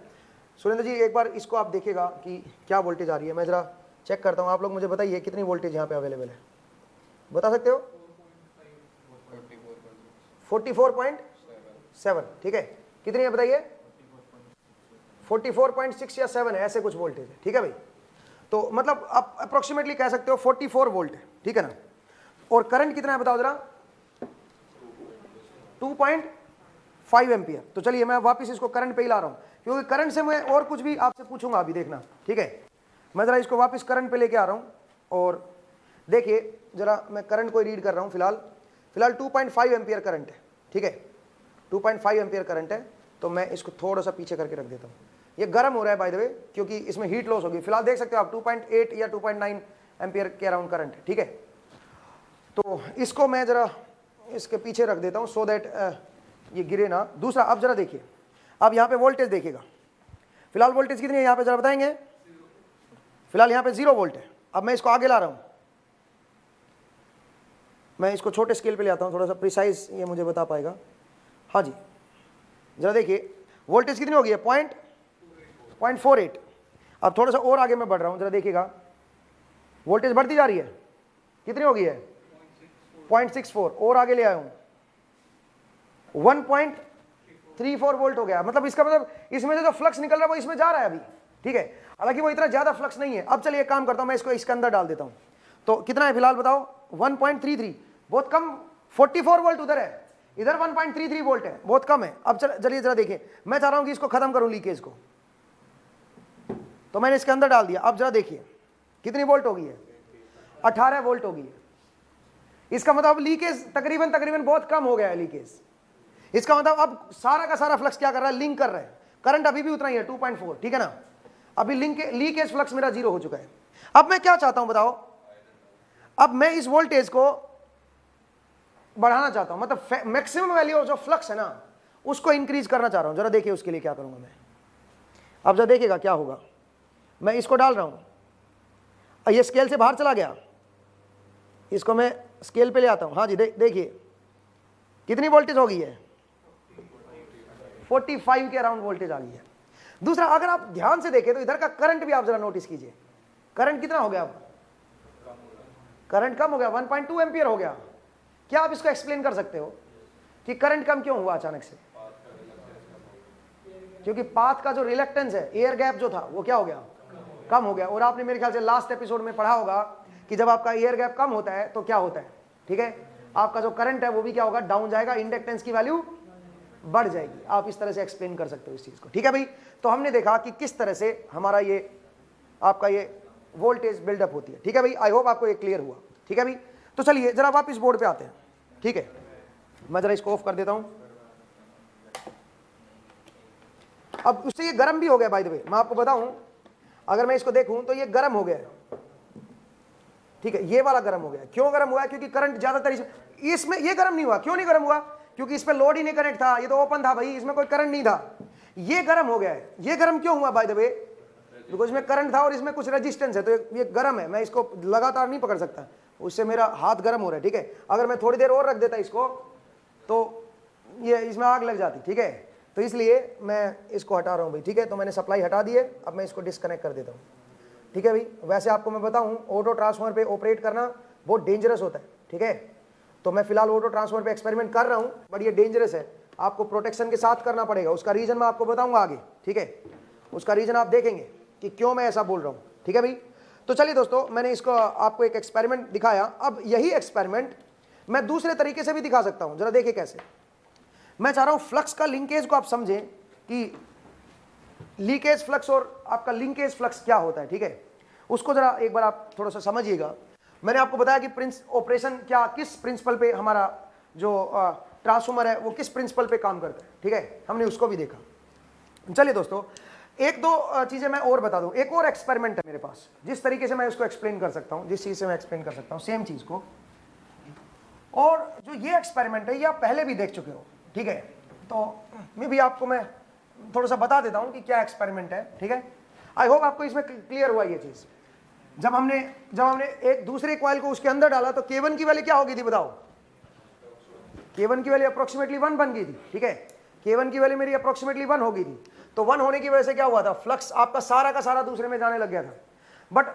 [SPEAKER 1] सुरेंद्र जी एक बार इसको आप देखिएगा कि क्या वोल्टेज आ रही है, मैं जरा चेक करता हूँ। आप लोग मुझे बताइए कितनी वोल्टेज यहाँ पे अवेलेबल है, बता सकते हो? 44.7, ठीक है। कितनी है बताइए? 44.6 या 7 है, ऐसे कुछ वोल्टेज है, ठीक है भाई। तो मतलब आप अप्रोक्सीमेटली कह सकते हो 44 वोल्ट है, ठीक है ना। और करंट कितना है बताओ जरा? 2.5 एम्पियर। तो चलिए मैं वापस इसको करंट पे ही ला रहा हूं, क्योंकि करंट से मैं और कुछ भी आपसे पूछूंगा अभी, देखना, ठीक है। मैं जरा इसको वापस करंट पे लेके आ रहा हूं और देखिए जरा मैं करंट को रीड कर रहा हूं। फिलहाल 2.5 एम्पियर करंट है, ठीक है। 2.5 एम्पियर करंट है। तो मैं इसको थोड़ा सा पीछे करके रख देता हूं। ये गर्म हो रहा है बाय द वे, क्योंकि इसमें हीट लॉस होगी। फिलहाल देख सकते हो आप 2.8 या 2.9 एम्पियर के अराउंड करंट है, ठीक है। तो इसको मैं जरा इसके पीछे रख देता हूं सो दैट ये गिरे ना। दूसरा अब जरा देखिए, अब यहाँ पे वोल्टेज देखिएगा। फिलहाल वोल्टेज कितनी है यहाँ पे जरा बताएंगे? फिलहाल यहाँ पे 0 वोल्ट है। अब मैं इसको आगे ला रहा हूँ, मैं इसको छोटे स्केल पे ले आता हूँ, थोड़ा सा प्रिसाइज ये मुझे बता पाएगा। हाँ जी, जरा देखिए वोल्टेज कितनी हो गई है? 0.48। अब थोड़ा सा और आगे मैं बढ़ रहा हूँ, जरा देखिएगा वोल्टेज बढ़ती जा रही है। कितनी हो गई है? 0.64। और आगे ले आया हूँ 1.34 वोल्ट हो गया। मतलब इसका मतलब इसमें से जो फ्लक्स निकल रहा है वो इसमें जा रहा है अभी, ठीक है। हालांकि वो इतना ज्यादा फ्लक्स नहीं है। अब चलिए एक काम करता हूं, मैं इसको इसके अंदर डाल देता हूं। तो कितना है फिलहाल बताओ? 1.33, बहुत कम। 44 वोल्ट उधर है, इधर 1.33 वोल्ट है, बहुत कम है। अब चलिए जरा देखिए, मैं चाह रहा हूं कि इसको खत्म करूं लीकेज को, तो मैंने इसके अंदर डाल दिया। अब जरा देखिए कितनी वोल्ट हो गई है? 18 वोल्ट हो गई है। इसका मतलब लीकेज तकरीबन बहुत कम हो गया है लीकेज। इसका मतलब अब सारा का सारा फ्लक्स क्या कर रहा है? लिंक कर रहा है। करंट अभी भी उतना ही है 2.4, ठीक है ना। अभी लीकेज फ्लक्स मेरा 0 हो चुका है। अब मैं क्या चाहता हूं बताओ? अब मैं इस वोल्टेज को बढ़ाना चाहता हूं, मतलब मैक्सिमम वैल्यू जो फ्लक्स है ना उसको इंक्रीज करना चाह रहा हूं। जरा देखिए उसके लिए क्या करूंगा मैं। अब जरा देखिएगा क्या होगा। मैं इसको डाल रहा हूं, ये स्केल से बाहर चला गया, इसको मैं स्केल पे ले आता हूं। हाँ जी, देखिए कितनी वोल्टेज हो गई है? 45 के अराउंड वोल्टेज आ गई है। दूसरा अगर आप ध्यान से देखें तो इधर का करंट भी आप जरा नोटिस कीजिए। करंट कितना हो गया? अब करंट कम हो गया, 1.2 एम्पियर हो गया। क्या आप इसको एक्सप्लेन कर सकते हो कि करंट कम क्यों हुआ अचानक से? क्योंकि पाथ का जो रिलक्टेंस है, एयर गैप जो था वो क्या हो गया? कम हो गया। और आपने मेरे ख्याल से लास्ट एपिसोड में पढ़ा होगा कि जब आपका एयर गैप कम होता है तो क्या होता है, ठीक है, आपका जो करंट है वो भी क्या होगा? डाउन जाएगा, इंडक्टेंस की वैल्यू बढ़ जाएगी। आप इस तरह से एक्सप्लेन कर सकते हो इस चीज को, ठीक है भाई। तो हमने देखा कि किस तरह से हमारा ये आपका ये वोल्टेज बिल्डअप होती है, ठीक है भाई। आई होप आपको ये क्लियर हुआ, ठीक है भाई। तो चलिए जरा वापस बोर्ड पे आते हैं, ठीक है। मैं जरा इसको ऑफ कर देता हूं। अब उससे ये गर्म भी हो गया बाय द वे। मैं आपको बताऊं, अगर मैं इसको देखूं तो ये गर्म हो गया है, ठीक है। ये वाला गर्म हो गया। क्यों गर्म हुआ है? क्योंकि करंट ज्यादातर इसमें ये गर्म नहीं हुआ। क्यों नहीं गर्म हुआ? क्योंकि इस पे लोड ही नहीं कनेक्ट था, ये तो ओपन था भाई, इसमें कोई करंट नहीं था। ये गर्म हो गया है। ये गर्म क्यों हुआ बाय द वे? बिकॉज इसमें करंट था और इसमें कुछ रेजिस्टेंस है, तो ये गर्म है। मैं इसको लगातार नहीं पकड़ सकता, उससे मेरा हाथ गर्म हो रहा है, ठीक है। अगर मैं थोड़ी देर और रख देता इसको तो ये इसमें आग लग जाती, ठीक है। तो इसलिए मैं इसको हटा रहा हूँ भाई, ठीक है। तो मैंने सप्लाई हटा दी है, अब मैं इसको डिस्कनेक्ट कर देता हूँ, ठीक है भाई। वैसे आपको मैं बताऊँ, ऑटो ट्रांसफार्मर पे ऑपरेट करना बहुत डेंजरस होता है, ठीक है। तो मैं फिलहाल ऑटो ट्रांसफार्मर पे एक्सपेरिमेंट कर रहा हूँ, बट ये डेंजरस है। आपको प्रोटेक्शन के साथ करना पड़ेगा। उसका रीजन मैं आपको बताऊंगा आगे, ठीक है। उसका रीजन आप देखेंगे कि क्यों मैं ऐसा बोल रहा हूँ, ठीक है भाई। तो चलिए दोस्तों, मैंने इसको आपको एक एक्सपेरिमेंट दिखाया। अब यही एक्सपेरिमेंट मैं दूसरे तरीके से भी दिखा सकता हूँ। जरा देखिए कैसे। मैं चाह रहा हूँ फ्लक्स का लिंकेज को आप समझें कि लीकेज फ्लक्स और आपका लिंकेज फ्लक्स क्या होता है, ठीक है। उसको जरा एक बार आप थोड़ा सा समझिएगा। मैंने आपको बताया कि ऑपरेशन क्या, किस प्रिंसिपल पे हमारा जो ट्रांसफॉर्मर है वो किस प्रिंसिपल पे काम करता है, ठीक है, हमने उसको भी देखा। चलिए दोस्तों, एक दो चीजें मैं और बता दूं। एक और एक्सपेरिमेंट है मेरे पास, जिस तरीके से मैं उसको एक्सप्लेन कर सकता हूं, जिस चीज से मैं एक्सप्लेन कर सकता हूं सेम चीज को। और जो ये एक्सपेरिमेंट है ये आप पहले भी देख चुके हो, ठीक है, तो मैं भी आपको मैं थोड़ा सा बता देता हूं कि क्या एक्सपेरिमेंट है, ठीक है। आई होप आपको इसमें क्लियर हुआ ये चीज। जब हमने एक दूसरे कॉइल को उसके अंदर डाला तो K1 की वैल्यू क्या हो गई थी बताओ? K1 की वैल्यू अप्रोक्सीमेटली 1 बन गई थी, ठीक है। K1 की वैल्यू मेरी अप्रोक्सीमेटली 1 हो गई थी। तो 1 होने की वजह से क्या हुआ था, फ्लक्स आपका सारा का सारा दूसरे में जाने लग गया था। बट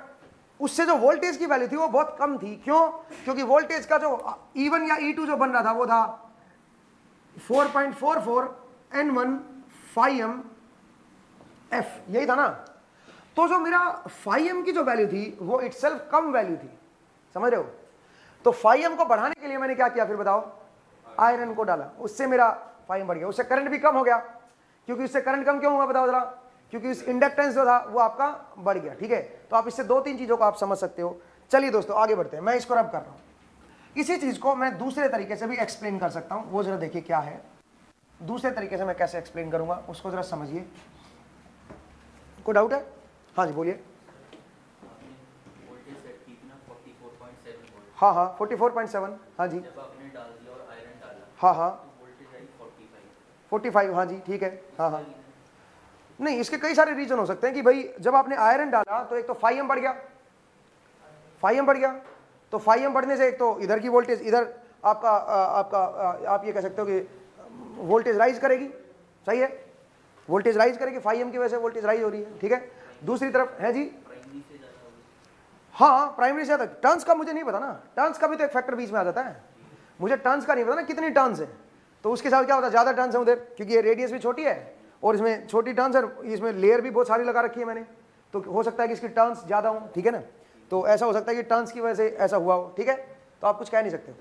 [SPEAKER 1] उससे जो वोल्टेज की वैल्यू थी वो बहुत कम थी। क्यों? क्योंकि वोल्टेज का जो E1 या E2 जो बन रहा था वो था 4.44 N1 phi m F, यही था ना। तो जो मेरा phi m की जो वैल्यू थी वो इटसेल्फ कम वैल्यू थी, समझ रहे हो। तो phi m को बढ़ाने के लिए मैंने क्या किया फिर बताओ? आयरन को डाला, उससे मेरा phi m बढ़ गया, उससे करंट भी कम हो गया। क्योंकि उससे करंट कम क्यों हुआ बताओ जरा? क्योंकि उस इंडक्टेंस जो था वो आपका बढ़ गया, ठीक है। तो आप इससे दो तीन चीजों को आप समझ सकते हो। चलिए दोस्तों आगे बढ़ते हैं, मैं इसको रब कर रहा हूं। इसी चीज को मैं दूसरे तरीके से भी एक्सप्लेन कर सकता हूं, वो जरा देखिए क्या है। दूसरे तरीके से मैं कैसे एक्सप्लेन करूंगा उसको जरा समझिए। कोई डाउट है? हाँ जी बोलिए। हाँ हाँ 44.7, हाँ जी। हाँ हाँ 45, हाँ जी ठीक है। हाँ हाँ नहीं, इसके कई सारे रीजन हो सकते हैं कि भाई जब आपने आयरन डाला तो एक तो phi m बढ़ गया, तो phi m बढ़ने से एक तो इधर की वोल्टेज, इधर आपका आप ये कह सकते हो कि वोल्टेज राइज करेगी, सही है, वोल्टेज राइज करेगी, phi m की वजह से वोल्टेज राइज हो रही है, ठीक है। दूसरी तरफ है जी, हाँ प्राइमरी से ज्यादा। टर्न्स का मुझे नहीं पता ना, टर्न्स का भी तो एक फैक्टर बीच में आ जाता है, मुझे टर्न्स का नहीं पता ना कितनी टर्न्स है, तो उसके साथ क्या होता है, ज्यादा टर्न्स है उधर, क्योंकि ये रेडियस भी छोटी है और इसमें छोटी टर्न्स है, इसमें लेयर भी बहुत सारी लगा रखी है मैंने, तो हो सकता है कि इसकी टर्न्स ज्यादा हो, ठीक है ना। तो ऐसा हो सकता है कि टर्न्स की वजह से ऐसा हुआ हो, ठीक है, तो आप कुछ कह नहीं सकते।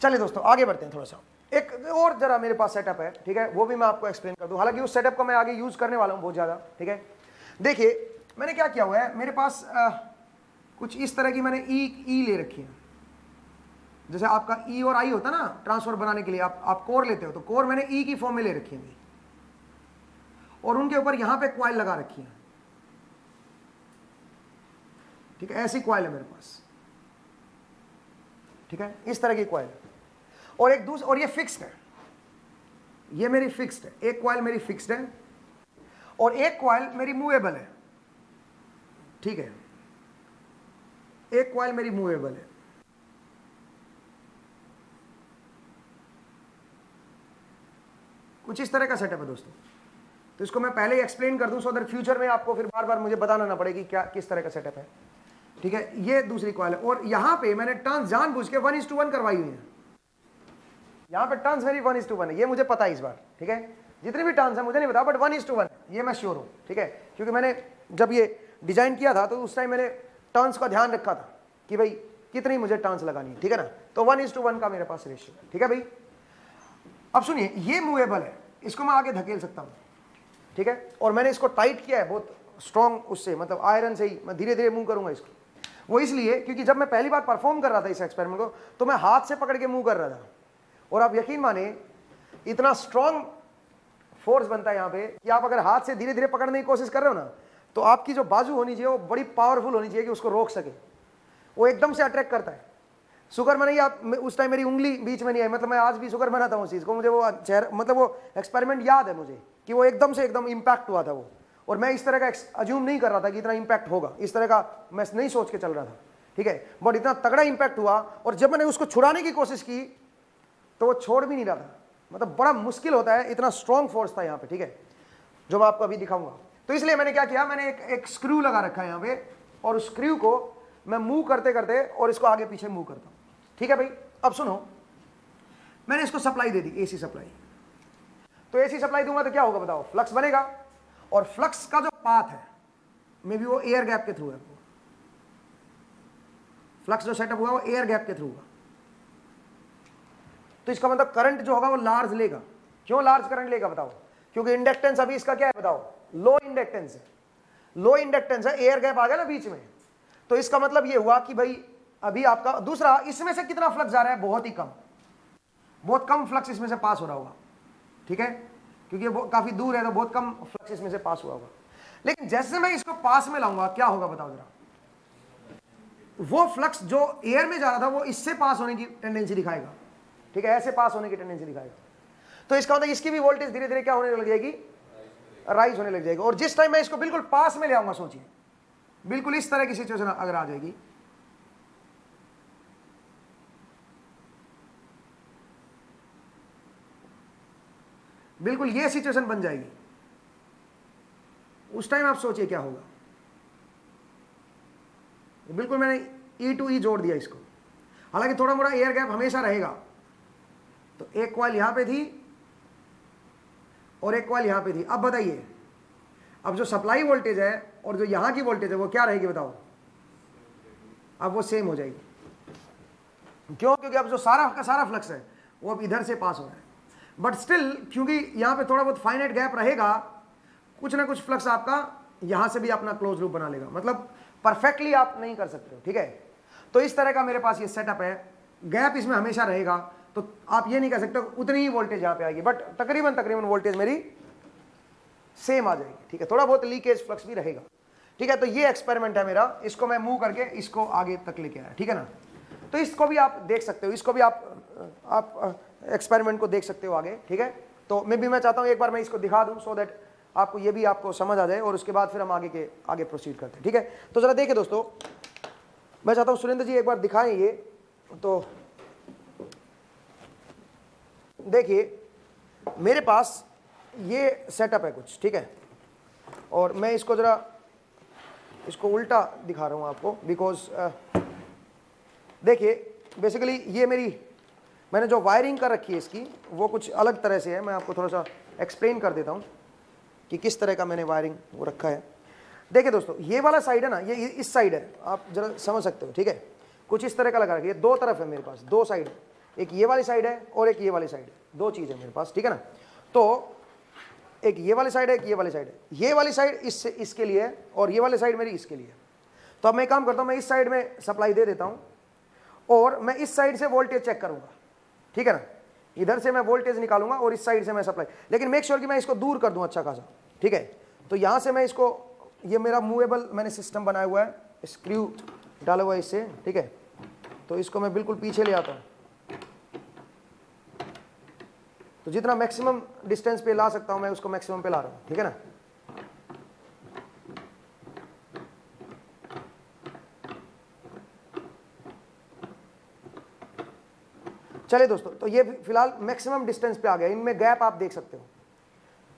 [SPEAKER 1] चलिए दोस्तों आगे बढ़ते हैं थोड़ा सा। एक और जरा मेरे पास सेटअप है, ठीक है, वो भी मैं आपको एक्सप्लेन कर दूं। हालांकि उस सेटअप को मैं आगे यूज करने वाला हूं बहुत ज्यादा, ठीक है। देखिए मैंने क्या किया हुआ है, मेरे पास कुछ इस तरह की मैंने ई ले रखी है। जैसे आपका ई और आई होता है ना ट्रांसफर बनाने के लिए, आप कोर लेते हो, तो कोर मैंने ई की फॉर्म में ले रखी है और उनके ऊपर यहां पे कॉइल लगा रखी है, ठीक है, ऐसी कॉइल है मेरे पास, ठीक है, इस तरह की कॉइल। और एक दूसरा, और ये फिक्स्ड है, ये मेरी फिक्स्ड है, एक कॉइल मेरी फिक्स्ड है और एक कॉइल मेरी मूवेबल है, ठीक है, एक कॉइल मेरी मूवेबल है। कुछ इस तरह का सेटअप है दोस्तों। तो इसको मैं पहले ही एक्सप्लेन कर दूं सो दैट फ्यूचर में आपको फिर बार बार मुझे बताना ना पड़े कि क्या किस तरह का सेटअप है, ठीक है। ये दूसरी कॉइल है और यहां पे मैंने टर्न्स जानबूझ के 1:1 करवाई हुई है। यहां पे टर्न्स मेरी 1:1 है, ये मुझे पता है इस बार, ठीक है। जितनी भी टर्न्स है मुझे नहीं पता, बट 1:1 ये मैं श्योर हूं, ठीक है, क्योंकि मैंने जब ये डिजाइन किया था तो उस टाइम मैंने टर्न्स का ध्यान रखा था कि भाई कितनी मुझे टर्न्स लगानी है, ठीक है ना। तो 1:1 का मेरे पास रेशियो, ठीक है भाई। अब सुनिए, ये मूवेबल है, इसको मैं आगे धकेल सकता हूं, ठीक है, और मैंने इसको टाइट किया है बहुत स्ट्रॉन्ग, उससे मतलब आयरन से ही मैं धीरे धीरे मूव करूंगा इसको। वो इसलिए क्योंकि जब मैं पहली बार परफॉर्म कर रहा था इस एक्सपेरिमेंट को तो मैं हाथ से पकड़ के मूव कर रहा था, और आप यकीन माने इतना स्ट्रॉन्ग फोर्स बनता है यहाँ पे कि आप अगर हाथ से धीरे धीरे पकड़ने की कोशिश कर रहे हो ना, तो आपकी जो बाजू होनी चाहिए वो बड़ी पावरफुल होनी चाहिए कि उसको रोक सके, वो एकदम से अट्रैक्ट करता है। शुगर मैंने आप उस टाइम मेरी उंगली बीच में नहीं आई, मतलब मैं आज भी शुगर बनाता हूँ उस चीज़ को, मुझे वो चेहरा मतलब वो एक्सपेरिमेंट याद है मुझे कि वो एकदम से एकदम इम्पैक्ट हुआ था वो, और मैं इस तरह का अज्यूम नहीं कर रहा था कि इतना इम्पैक्ट होगा, इस तरह का मैं नहीं सोच के चल रहा था, ठीक है, बट इतना तगड़ा इम्पैक्ट हुआ। और जब मैंने उसको छुड़ाने की कोशिश की तो वो छोड़ भी नहीं रहा था, मतलब बड़ा मुश्किल होता है, इतना स्ट्रॉन्ग फोर्स था यहाँ पे, ठीक है, जो मैं आपको अभी दिखाऊंगा। तो इसलिए मैंने क्या किया, मैंने एक स्क्रू लगा रखा है यहाँ पे, और उस स्क्रू को मैं मूव करते करते और इसको आगे पीछे मूव करता हूँ, ठीक है भाई। अब सुनो, मैंने इसको सप्लाई दे दी, एसी सप्लाई। तो एसी सप्लाई दूंगा तो क्या होगा बताओ, फ्लक्स बनेगा, और फ्लक्स का जो पाथ है मे बी वो एयर गैप के थ्रू है, फ्लक्स जो सेटअप हुआ वो एयर गैप के थ्रू हुआ। तो इसका मतलब करंट जो होगा वो लार्ज लेगा। क्यों लार्ज करंट लेगा बताओ? क्योंकि इंडक्टेंस अभी इसका क्या है बताओ, लो इंडक्टेंस है, लो इंडक्टेंस है, एयर गैप आ गया ना बीच में। तो इसका मतलब ये हुआ कि भाई अभी आपका दूसरा, इसमें से कितना फ्लक्स जा रहा है, बहुत ही कम, बहुत कम फ्लक्स इसमें से पास हो रहा होगा, ठीक है, क्योंकि वो काफी दूर है तो बहुत कम फ्लक्स इसमें से पास हुआ होगा। लेकिन जैसे मैं इसको पास में लाऊंगा क्या होगा बताओ जरा, वो फ्लक्स जो एयर में जा रहा था वो इससे पास होने की टेंडेंसी दिखाएगा, ठीक है, ऐसे पास होने की टेंडेंसी दिखाएगा। तो इसका मतलब इसकी भी वोल्टेज धीरे धीरे क्या होने लग जाएगी, राइज होने लग जाएगी। और जिस टाइम मैं इसको बिल्कुल पास में ले आऊंगा, सोचिए बिल्कुल इस तरह की सिचुएशन अगर आ जाएगी, बिल्कुल ये सिचुएशन बन जाएगी, उस टाइम आप सोचिए क्या होगा। बिल्कुल मैंने E टू E जोड़ दिया इसको, हालांकि थोड़ा मोड़ा एयर गैप हमेशा रहेगा। तो एक कॉइल यहां पे थी और एक कॉइल यहां पे थी। अब बताइए, अब जो सप्लाई वोल्टेज है और जो यहां की वोल्टेज है वो क्या रहेगी बताओ, अब वो सेम हो जाएगी। क्यों? क्योंकि अब जो सारा का सारा फ्लक्स है वो अब इधर से पास हो रहा है। बट स्टिल क्योंकि यहां पे थोड़ा बहुत फाइनाइट गैप रहेगा, कुछ ना कुछ फ्लक्स आपका यहां से भी अपना क्लोज लूप बना लेगा। मतलब परफेक्टली आप नहीं कर सकते हो, ठीक है। तो इस तरह का मेरे पास ये सेटअप है, गैप इसमें हमेशा रहेगा। तो आप ये नहीं कह सकते उतनी ही वोल्टेज यहां पे आएगी, बट तकरीबन वोल्टेज मेरी सेम आ जाएगी, ठीक है। थोड़ा बहुत लीकेज फ्लक्स भी रहेगा, ठीक है। तो ये एक्सपेरिमेंट है मेरा, इसको मैं मूव करके इसको आगे तक लेके आया, ठीक है ना। तो इसको भी आप देख सकते हो, इसको भी आप एक्सपेरिमेंट को देख सकते हो आगे, ठीक है। तो मैं चाहता हूँ एक बार मैं इसको दिखा दूँ, सो दैट आपको ये भी आपको समझ आ जाए, और उसके बाद फिर हम आगे प्रोसीड करते हैं, ठीक है। तो जरा देखिए दोस्तों, मैं चाहता हूँ सुरेंद्र जी एक बार दिखाएं ये। तो देखिए मेरे पास ये सेटअप है कुछ, ठीक है, और मैं इसको जरा इसको उल्टा दिखा रहा हूँ आपको, बिकॉज देखिए बेसिकली ये मैंने जो वायरिंग कर रखी है इसकी वो कुछ अलग तरह से है। मैं आपको थोड़ा सा एक्सप्लेन कर देता हूँ कि किस तरह का मैंने वायरिंग वो रखा है। देखिए दोस्तों, ये वाला साइड है ना, ये इस साइड है, आप जरा समझ सकते हो, ठीक है। कुछ इस तरह का लगा रखा है, ये दो तरफ है मेरे पास, दो साइड है, एक ये वाली साइड है और एक ये वाली साइड है, दो चीज़ है मेरे पास, ठीक है ना। तो एक ये वाली साइड है, एक ये वाली साइड है। ये वाली साइड इसके लिए है और ये वाली साइड मेरी इसके लिए है। तो अब मैं काम करता हूँ, मैं इस साइड में सप्लाई दे देता हूँ और मैं इस साइड से वोल्टेज चेक करूँगा, ठीक है ना। इधर से मैं वोल्टेज निकालूंगा और इस साइड से मैं सप्लाई, लेकिन मेक श्योर कि मैं इसको दूर कर दूं अच्छा खासा, ठीक है। तो यहाँ से मैं इसको, ये मेरा मूवेबल मैंने सिस्टम बनाया हुआ है, स्क्रू डाला हुआ है इससे, ठीक है। तो इसको मैं बिल्कुल पीछे ले आता हूँ, तो जितना मैक्सिमम डिस्टेंस पे ला सकता हूँ मैं उसको मैक्सिमम पे ला रहा हूँ, ठीक है ना। चलिए दोस्तों, तो ये फिलहाल मैक्सिमम डिस्टेंस पे आ गया, इनमें गैप आप देख सकते हो,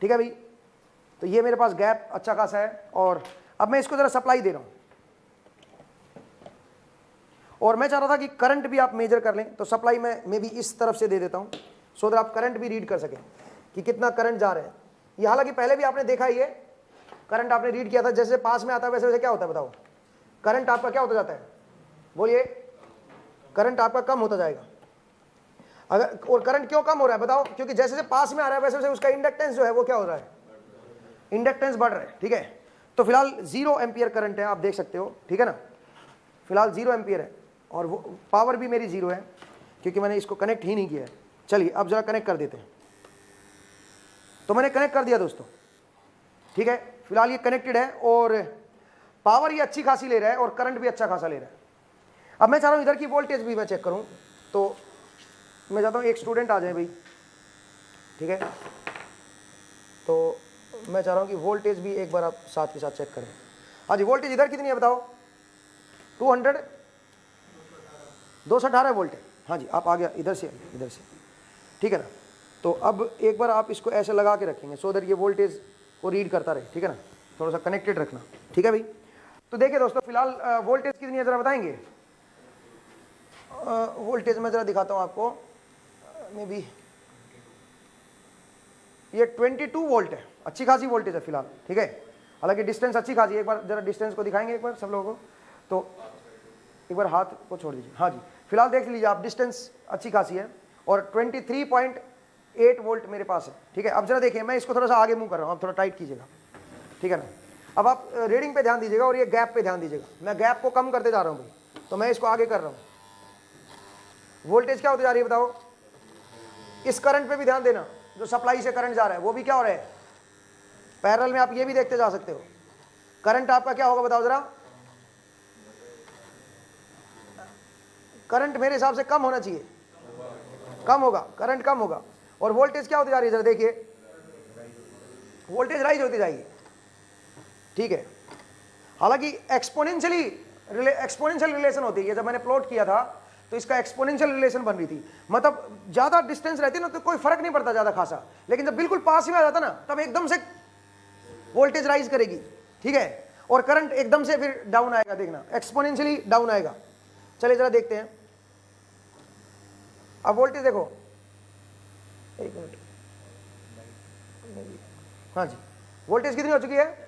[SPEAKER 1] ठीक है भाई। तो ये मेरे पास गैप अच्छा खासा है, और अब मैं इसको जरा सप्लाई दे रहा हूँ, और मैं चाह रहा था कि करंट भी आप मेजर कर लें। तो सप्लाई मैं भी इस तरफ से दे देता हूँ, सो दैट आप करंट भी रीड कर सकें कि कितना करंट जा रहा है। ये हालांकि पहले भी आपने देखा, ये करंट आपने रीड किया था, जैसे पास में आता है वैसे वैसे क्या होता है बताओ, करंट आपका क्या होता जाता है, बोलिए। करंट आपका कम होता जाएगा। अगर, और करंट क्यों कम हो रहा है बताओ, क्योंकि जैसे जैसे पास में आ रहा है वैसे वैसे उसका इंडक्टेंस जो है वो क्या हो रहा है, इंडक्टेंस बढ़ रहा है, ठीक है। तो फिलहाल 0 एम्पियर करंट है, आप देख सकते हो, ठीक है ना। फिलहाल 0 एम्पियर है, और वो पावर भी मेरी 0 है क्योंकि मैंने इसको कनेक्ट ही नहीं किया है। चलिए अब जरा कनेक्ट कर देते हैं। तो मैंने कनेक्ट कर दिया दोस्तों, ठीक है। फिलहाल ये कनेक्टेड है और पावर ये अच्छी खासी ले रहा है और करंट भी अच्छा खासा ले रहा है। अब मैं चाह रहा हूँ इधर की वोल्टेज भी मैं चेक करूँ, तो मैं चाहता हूँ एक स्टूडेंट आ जाए भाई, ठीक है। तो मैं चाह रहा हूँ कि वोल्टेज भी एक बार आप साथ के साथ चेक करें। हाँ जी, वोल्टेज इधर कितनी है बताओ, 218 वोल्ट है। हाँ जी, आप आ गया इधर से, ठीक है ना। तो अब एक बार आप इसको ऐसे लगा के रखेंगे, सो दैट ये वोल्टेज को रीड करता रहे, ठीक है ना। थोड़ा सा कनेक्टेड रखना, ठीक है भाई। तो देखिए दोस्तों, फिलहाल वोल्टेज कितनी है जरा बताएंगे। वोल्टेज मैं जरा दिखाता हूँ आपको, मे बी ये 22 वोल्ट है, अच्छी खासी वोल्टेज है फिलहाल, ठीक है। हालांकि डिस्टेंस अच्छी खासी है, एक बार जरा डिस्टेंस को दिखाएंगे एक बार सब लोगों को। तो एक बार हाथ को छोड़ दीजिए, हाँ जी। फिलहाल देख लीजिए आप, डिस्टेंस अच्छी खासी है और 23.8 वोल्ट मेरे पास है, ठीक है। अब जरा देखिए, मैं इसको थोड़ा सा आगे मूव कर रहा हूँ, आप थोड़ा टाइट कीजिएगा, ठीक है ना। अब आप रीडिंग पे ध्यान दीजिएगा और ये गैप पे ध्यान दीजिएगा। मैं गैप को कम करते जा रहा हूँ भाई, तो मैं इसको आगे कर रहा हूं। वोल्टेज क्या होती जा रही है बताओ? इस करंट पे भी ध्यान देना, जो सप्लाई से करंट जा रहा है वो भी क्या हो रहा है, पैरेलल में आप ये भी देखते जा सकते हो। करंट आपका क्या होगा बताओ जरा? करंट मेरे हिसाब से कम होना चाहिए, कम होगा, करंट कम होगा। और वोल्टेज क्या होती जा रही है जरा देखिए, वोल्टेज राइज होती जाएगी, ठीक है। हालांकि एक्सपोनेंशियल रिलेशन होती है। जब मैंने प्लॉट किया था तो इसका एक्सपोनेंशियल रिलेशन बन रही थी, मतलब ज्यादा डिस्टेंस रहती है ना तो कोई फर्क नहीं पड़ता ज्यादा खासा, लेकिन जब बिल्कुल पास में आ जाता ना तब एकदम से वोल्टेज राइज करेगी, ठीक है, और करंट एकदम से फिर डाउन आएगा, देखना एक्सपोनेंशियली डाउन आएगा। चलिए जरा देखते हैं। अब वोल्टेज देखो, एक मिनट, हाँ जी, वोल्टेज कितनी हो चुकी है?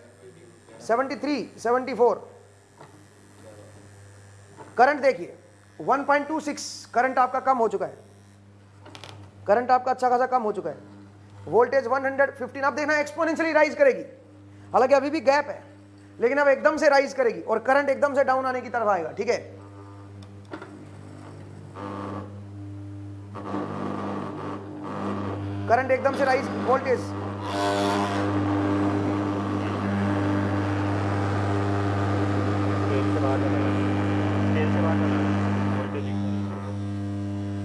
[SPEAKER 1] 73, 74। करंट देखिए 1.26, करंट आपका कम हो चुका है, करंट आपका अच्छा खासा कम हो चुका है। वोल्टेज 115, आप देखना एक्सपोनेंशियली राइज करेगी, हालांकि अभी भी गैप है, लेकिन अब एकदम से राइज करेगी और करंट एकदम से डाउन आने की तरफ आएगा, ठीक है। करंट एकदम से राइज, वोल्टेज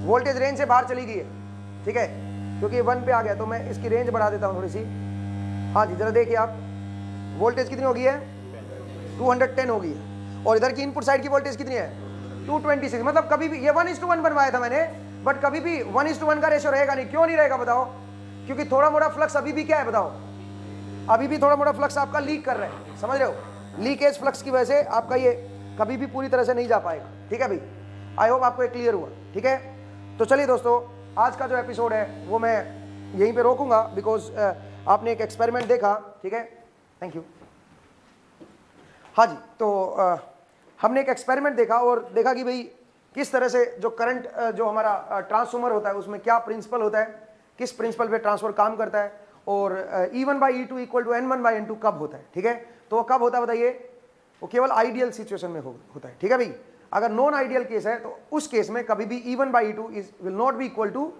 [SPEAKER 1] वोल्टेज रेंज से बाहर चली गई है, ठीक है, क्योंकि 1 पे आ गया। तो मैं इसकी रेंज बढ़ा देता हूं थोड़ी सी। हाँ जी, जरा देखिए आप, वोल्टेज कितनी हो गई है? 210 हो गई है। और इधर की इनपुट साइड की वोल्टेज कितनी है? 226। मतलब कभी भी ये 1:1 बनवाया था मैंने, बट कभी भी 1:1 का रेशियो रहेगा नहीं। क्यों नहीं रहेगा बताओ? क्योंकि थोड़ा मोड़ा फ्लक्स अभी भी क्या है बताओ, अभी भी थोड़ा मोड़ा फ्लक्स आपका लीक कर रहा है, समझ रहे हो? लीकेज फ्लक्स की वजह से आपका ये कभी भी पूरी तरह से नहीं जा पाएगा, ठीक है भाई। आई होप आपको ये क्लियर हुआ, ठीक है। तो चलिए दोस्तों, आज का जो एपिसोड है वो मैं यहीं पे रोकूंगा, बिकॉज आपने एक एक्सपेरिमेंट देखा, ठीक है, थैंक यू। हाँ जी, तो हमने एक एक्सपेरिमेंट देखा और देखा कि भाई किस तरह से जो करंट जो हमारा ट्रांसफॉर्मर होता है उसमें क्या प्रिंसिपल होता है, किस प्रिंसिपल पे ट्रांसफर काम करता है, और E1/E2 = N1/N2 कब होता है, ठीक है। तो वो कब होता है बताइए? वो केवल आइडियल सिचुएशन में होता है, ठीक है भाई। अगर नॉन आइडियल केस है तो उस केस में कभी भी E1/E2 will not be equal to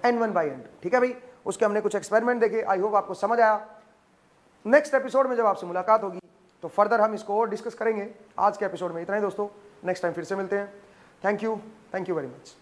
[SPEAKER 1] N1/N2, ठीक है भाई। उसके हमने कुछ एक्सपेरिमेंट देखे, आई होप आपको समझ आया। नेक्स्ट एपिसोड में जब आपसे मुलाकात होगी तो फर्दर हम इसको और डिस्कस करेंगे। आज के एपिसोड में इतना ही दोस्तों, नेक्स्ट टाइम फिर से मिलते हैं। Thank you very much.